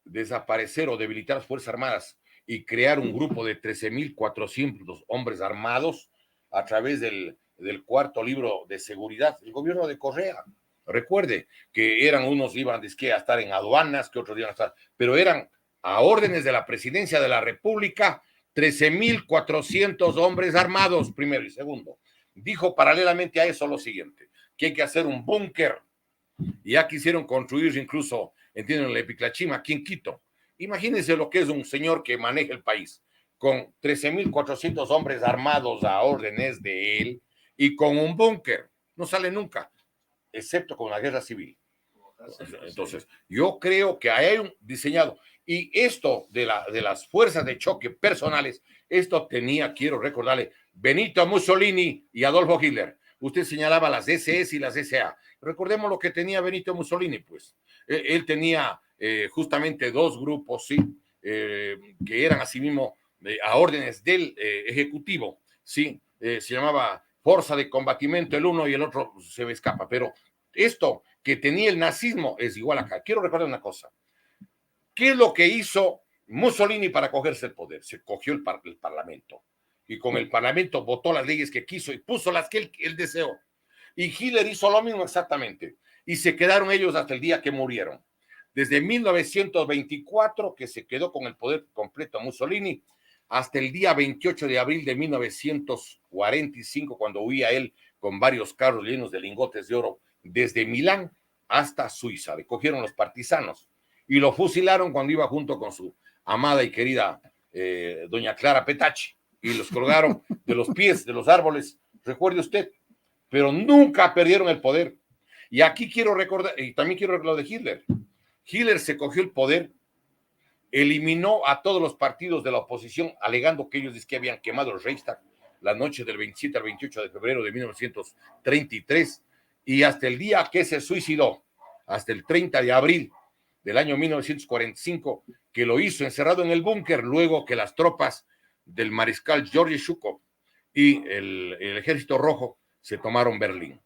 desaparecer o debilitar las Fuerzas Armadas y crear un grupo de 13.400 hombres armados a través del cuarto libro de seguridad? El gobierno de Correa. Recuerde que eran unos iban a estar en aduanas, que otros iban a estar, pero eran a órdenes de la presidencia de la República 13.400 hombres armados, primero y segundo. Dijo paralelamente a eso lo siguiente, que hay que hacer un búnker. Y ya quisieron construir incluso, entienden, el Epiclachima aquí en Quito. Imagínense lo que es un señor que maneja el país con 13.400 hombres armados a órdenes de él y con un búnker. No sale nunca, excepto con la guerra civil. Entonces, yo creo que hay un diseñado. Y esto de las fuerzas de choque personales, esto tenía, quiero recordarle, Benito Mussolini y Adolfo Hitler. Usted señalaba las SS y las SA. Recordemos lo que tenía Benito Mussolini, pues. Él tenía justamente dos grupos, sí, que eran asimismo a órdenes del Ejecutivo, sí. Se llamaba Fuerza de Combatimiento el uno y el otro se me escapa, pero esto que tenía el nazismo es igual acá. Quiero recordar una cosa. ¿Qué es lo que hizo Mussolini para cogerse el poder? Se cogió el Parlamento. Y con el Parlamento votó las leyes que quiso y puso las que él deseó. Y Hitler hizo lo mismo exactamente. Y se quedaron ellos hasta el día que murieron. Desde 1924, que se quedó con el poder completo Mussolini, hasta el día 28 de abril de 1945, cuando huía él con varios carros llenos de lingotes de oro desde Milán hasta Suiza. Le cogieron los partisanos y lo fusilaron cuando iba junto con su amada y querida doña Clara Petacci, y los colgaron de los pies de los árboles, recuerde usted, pero nunca perdieron el poder. Y aquí quiero recordar, y también quiero recordar lo de Hitler. Hitler se cogió el poder, eliminó a todos los partidos de la oposición, alegando que ellos que habían quemado el Reichstag la noche del 27 al 28 de febrero de 1933, y hasta el día que se suicidó, hasta el 30 de abril del año 1945, que lo hizo encerrado en el búnker, luego que las tropas del mariscal George Zhukov y el Ejército Rojo se tomaron Berlín.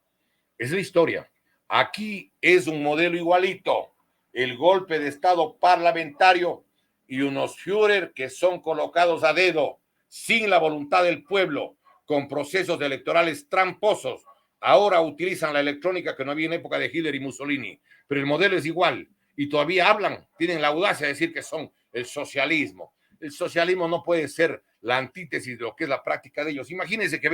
Es la historia. Aquí es un modelo igualito, el golpe de Estado parlamentario y unos Führer que son colocados a dedo, sin la voluntad del pueblo, con procesos electorales tramposos. Ahora utilizan la electrónica que no había en época de Hitler y Mussolini, pero el modelo es igual y todavía hablan, tienen la audacia de decir que son el socialismo. El socialismo no puede ser la antítesis de lo que es la práctica de ellos. Imagínense que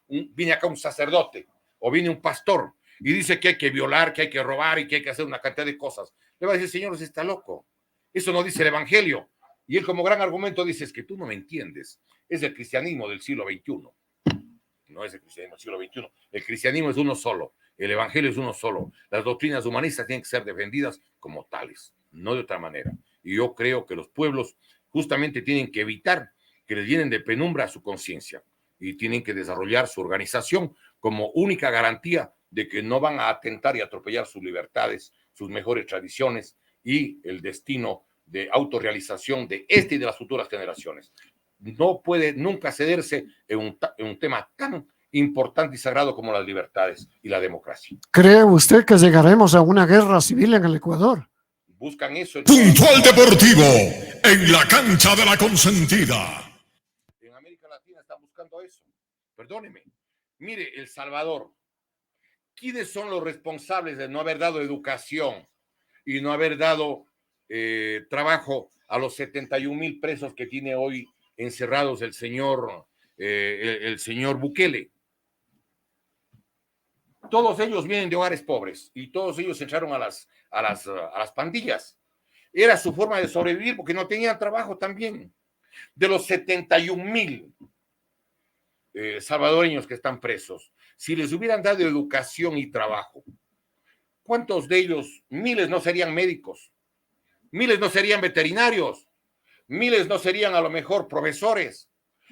viene acá un sacerdote o viene un pastor y dice que hay que violar, que hay que robar y que hay que hacer una cantidad de cosas. Le va a decir, señor, usted está loco. Eso no dice el Evangelio. Y él como gran argumento dice, es que tú no me entiendes. Es el cristianismo del siglo XXI. No es el cristianismo del siglo XXI. El cristianismo es uno solo. El Evangelio es uno solo. Las doctrinas humanistas tienen que ser defendidas como tales, no de otra manera. Y yo creo que los pueblos justamente tienen que evitar que les llenen de penumbra su conciencia y tienen que desarrollar su organización como única garantía de que no van a atentar y atropellar sus libertades, sus mejores tradiciones y el destino de autorrealización de este y de las futuras generaciones. No puede nunca cederse en un tema tan importante y sagrado como las libertades y la democracia. ¿Cree usted que llegaremos a una guerra civil en el Ecuador? Buscan eso. Puntual Deportivo, en la cancha de la consentida. En América Latina están buscando eso. Perdóneme. Mire, El Salvador. ¿Quiénes son los responsables de no haber dado educación y no haber dado trabajo a los 71,000 presos que tiene hoy encerrados el señor Bukele? Todos ellos vienen de hogares pobres y todos ellos entraron a las pandillas. Era su forma de sobrevivir porque no tenían trabajo también. De los 71,000 salvadoreños que están presos, si les hubieran dado educación y trabajo, ¿cuántos de ellos, miles no serían médicos? Miles no serían veterinarios, miles no serían a lo mejor profesores,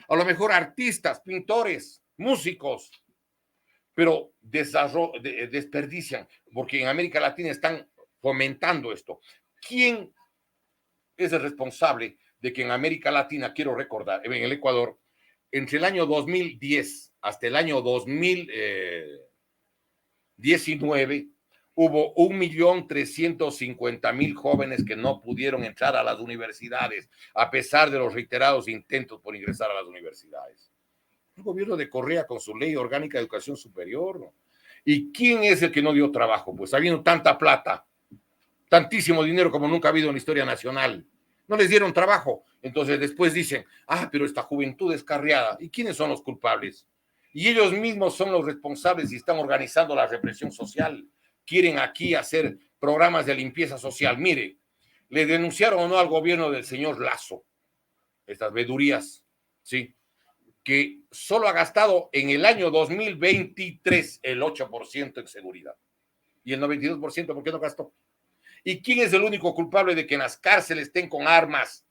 a lo mejor artistas, pintores, músicos, pero desperdician, porque en América Latina están fomentando esto. ¿Quién es el responsable de que en América Latina, quiero recordar, en el Ecuador, entre el año 2010 hasta el año 2019, hubo 1.350.000 jóvenes que no pudieron entrar a las universidades, a pesar de los reiterados intentos por ingresar a las universidades. El gobierno de Correa con su ley orgánica de educación superior. ¿Y quién es el que no dio trabajo? Pues habiendo tanta plata, tantísimo dinero como nunca ha habido en la historia nacional, no les dieron trabajo. Entonces después dicen, pero esta juventud descarriada. ¿Y quiénes son los culpables? Y ellos mismos son los responsables y están organizando la represión social. Quieren aquí hacer programas de limpieza social. Mire, le denunciaron o no al gobierno del señor Lasso estas vedurías, ¿sí? Que solo ha gastado en el año 2023 el 8% en seguridad. Y el 92%, ¿por qué no gastó? ¿Y quién es el único culpable de que en las cárceles estén con armas?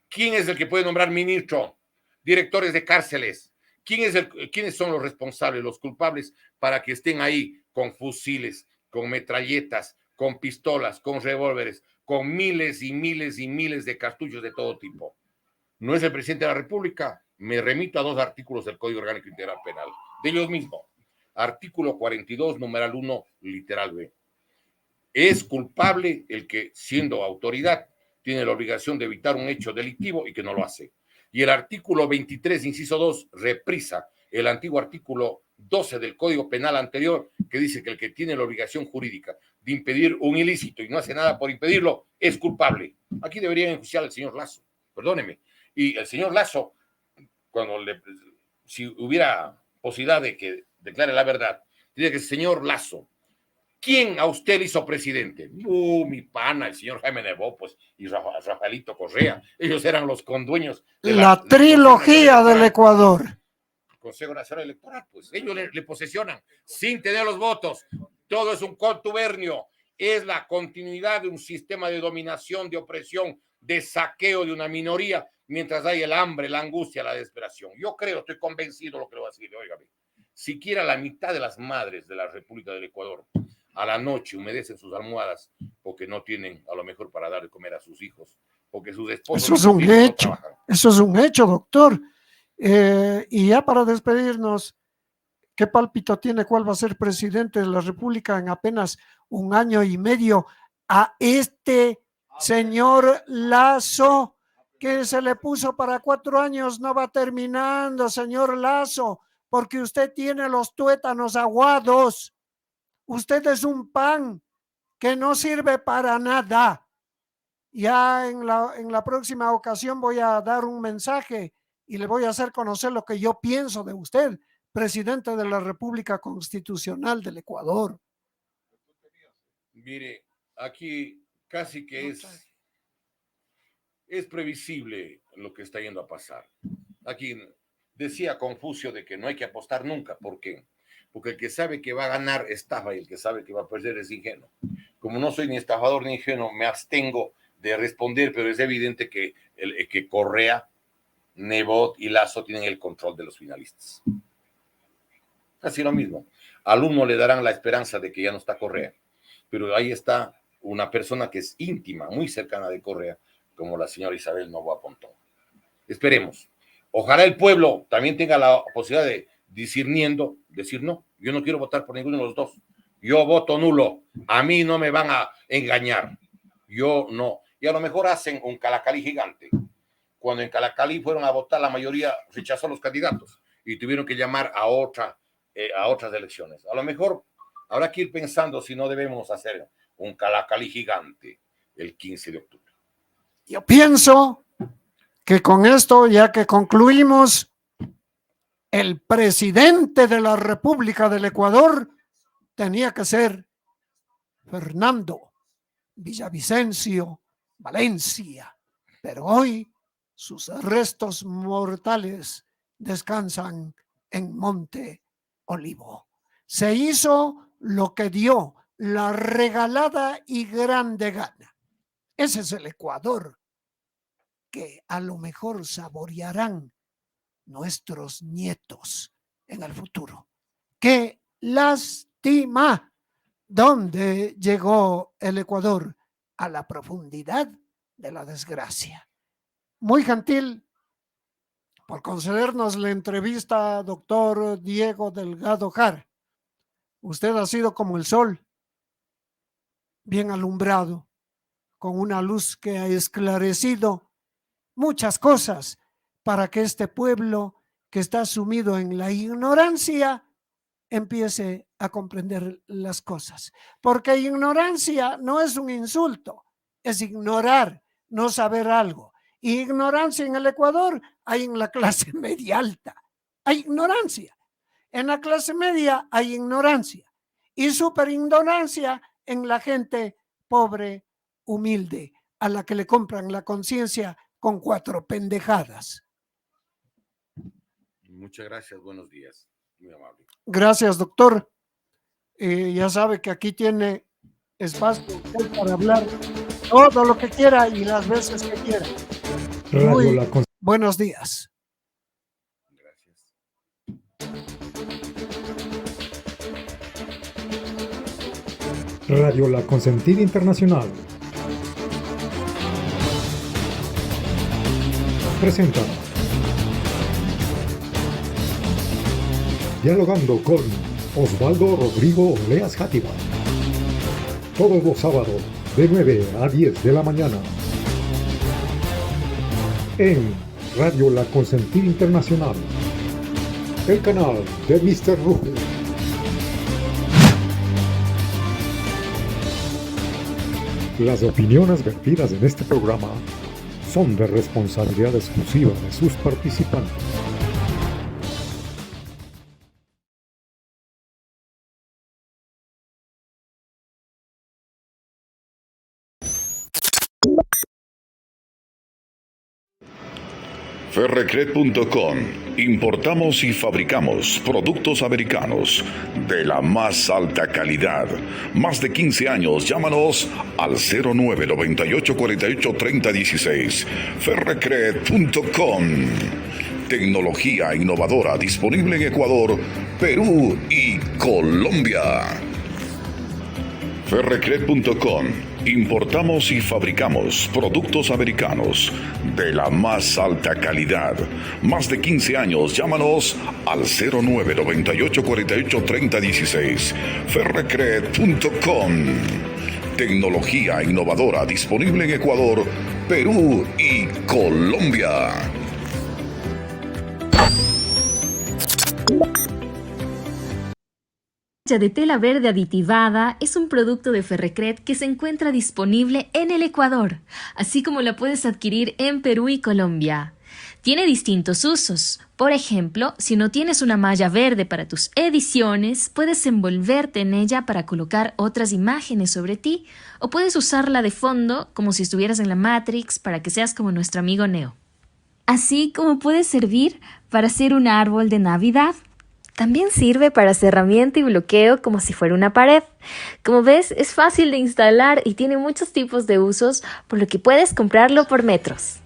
¿Quién es el que puede nombrar ministro, directores de cárceles? ¿Quiénes son los responsables, los culpables para que estén ahí con fusiles, con metralletas, con pistolas, con revólveres, con miles y miles y miles de cartuchos de todo tipo? No es el presidente de la República. Me remito a 2 artículos del Código Orgánico Integral Penal, de ellos mismos. Artículo 42, numeral 1, literal B. Es culpable el que, siendo autoridad, tiene la obligación de evitar un hecho delictivo y que no lo hace. Y el artículo 23, inciso 2, reprisa el antiguo artículo 12 del Código Penal anterior, que dice que el que tiene la obligación jurídica de impedir un ilícito y no hace nada por impedirlo, es culpable. Aquí deberían enjuiciar al señor Lasso, perdóneme. Y el señor Lasso, si hubiera posibilidad de que declare la verdad, diría que el señor Lasso, ¿quién a usted le hizo presidente? Mi pana, el señor Jaime Nebot, pues, y Rafaelito Correa. Ellos eran los condueños de la trilogía del Ecuador. Consejo Nacional Electoral, pues ellos le posesionan sin tener los votos. Todo es un contubernio. Es la continuidad de un sistema de dominación, de opresión, de saqueo de una minoría, mientras hay el hambre, la angustia, la desesperación. Yo creo, estoy convencido de lo que le voy a decir. Óigame, siquiera la mitad de las madres de la República del Ecuador a la noche humedecen sus almohadas porque no tienen a lo mejor para dar de comer a sus hijos, porque sus esposos eso es un hecho, no eso es un hecho, doctor. Y ya para despedirnos, ¿qué pálpito tiene cuál va a ser presidente de la República en apenas 1 año y medio a este señor Lasso, que se le puso para 4 años? No va terminando, señor Lasso, porque usted tiene los tuétanos aguados. Usted es un pan que no sirve para nada. Ya en la próxima ocasión voy a dar un mensaje y le voy a hacer conocer lo que yo pienso de usted, presidente de la República Constitucional del Ecuador. Mire, aquí casi que es previsible lo que está yendo a pasar. Aquí decía Confucio de que no hay que apostar nunca. ¿Por qué? Porque el que sabe que va a ganar estafa y el que sabe que va a perder es ingenuo. Como no soy ni estafador ni ingenuo, me abstengo de responder, pero es evidente que Correa, Nebot y Lasso tienen el control de los finalistas. Así lo mismo. Al uno le darán la esperanza de que ya no está Correa, pero ahí está una persona que es íntima, muy cercana de Correa, como la señora Isabel Novoa Pontón. Esperemos. Ojalá el pueblo también tenga la posibilidad de discerniendo, decir no, yo no quiero votar por ninguno de los dos. Yo voto nulo. A mí no me van a engañar. Yo no. Y a lo mejor hacen un Calacalí gigante. Cuando en Calacalí fueron a votar, la mayoría rechazó a los candidatos y tuvieron que llamar a otras elecciones. A lo mejor habrá que ir pensando si no debemos hacer un Calacalí gigante el 15 de octubre. Yo pienso que con esto, ya que concluimos, el presidente de la República del Ecuador tenía que ser Fernando Villavicencio Valencia, pero hoy sus restos mortales descansan en Monte Olivo. Se hizo lo que dio la regalada y grande gana. Ese es el Ecuador que a lo mejor saborearán nuestros nietos en el futuro. ¡Qué lástima! ¿Dónde llegó el Ecuador? A la profundidad de la desgracia. Muy gentil por concedernos la entrevista, doctor Diego Delgado Jara. Usted ha sido como el sol, bien alumbrado, con una luz que ha esclarecido muchas cosas para que este pueblo que está sumido en la ignorancia empiece a comprender las cosas. Porque ignorancia no es un insulto, es ignorar, no saber algo. Ignorancia en el Ecuador hay en la clase media alta, hay ignorancia. En la clase media hay ignorancia y superignorancia en la gente pobre, humilde, a la que le compran la conciencia con 4 pendejadas. Muchas gracias, buenos días. Muy amable. Gracias, doctor. Ya sabe que aquí tiene espacio para hablar todo lo que quiera y las veces que quiera. Buenos días. Gracias. Radio La Consentida Internacional presenta Dialogando con Osvaldo Rodrigo Oleas Játiva, todos los sábados de 9 a 10 de la mañana en Radio La Consentida Internacional, el canal de Mr. Rujo. Las opiniones vertidas en este programa son de responsabilidad exclusiva de sus participantes. Ferrecred.com. Importamos y fabricamos productos americanos de la más alta calidad. Más de 15 años. Llámanos al 09 98 48 30 16. Ferrecred.com. Tecnología innovadora disponible en Ecuador, Perú y Colombia. Ferrecred.com. Importamos y fabricamos productos americanos de la más alta calidad. Más de 15 años. Llámanos al 09 98 48 30 16. Ferrecred.com. Tecnología innovadora disponible en Ecuador, Perú y Colombia. De tela verde aditivada es un producto de Ferrecred que se encuentra disponible en el Ecuador, así como la puedes adquirir en Perú y Colombia. Tiene distintos usos. Por ejemplo, si no tienes una malla verde para tus ediciones, puedes envolverte en ella para colocar otras imágenes sobre ti, o puedes usarla de fondo como si estuvieras en la Matrix para que seas como nuestro amigo Neo. Así como puede servir para hacer un árbol de Navidad. También sirve para cerramiento y bloqueo como si fuera una pared. Como ves, es fácil de instalar y tiene muchos tipos de usos, por lo que puedes comprarlo por metros.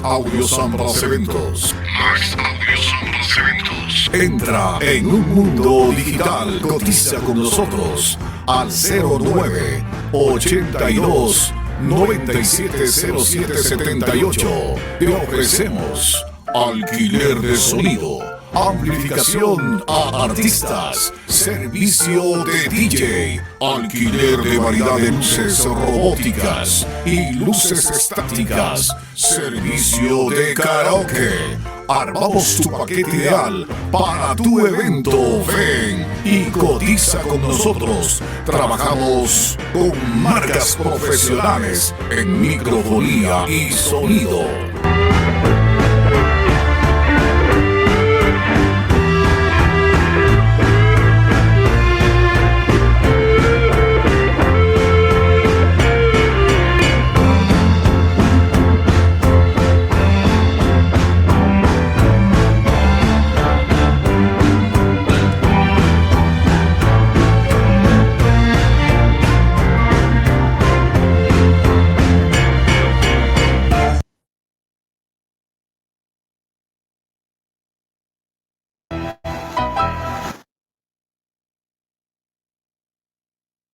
Audio Sombras Eventos. Más Audio Sombras Eventos. Entra en un mundo digital. Cotiza con nosotros al 09 82 970778. Te ofrecemos alquiler de sonido, amplificación a artistas, servicio de DJ, alquiler de variedad de luces robóticas y luces estáticas, servicio de karaoke. Armamos tu paquete ideal para tu evento. Ven y cotiza con nosotros. Trabajamos con marcas profesionales en microfonía y sonido.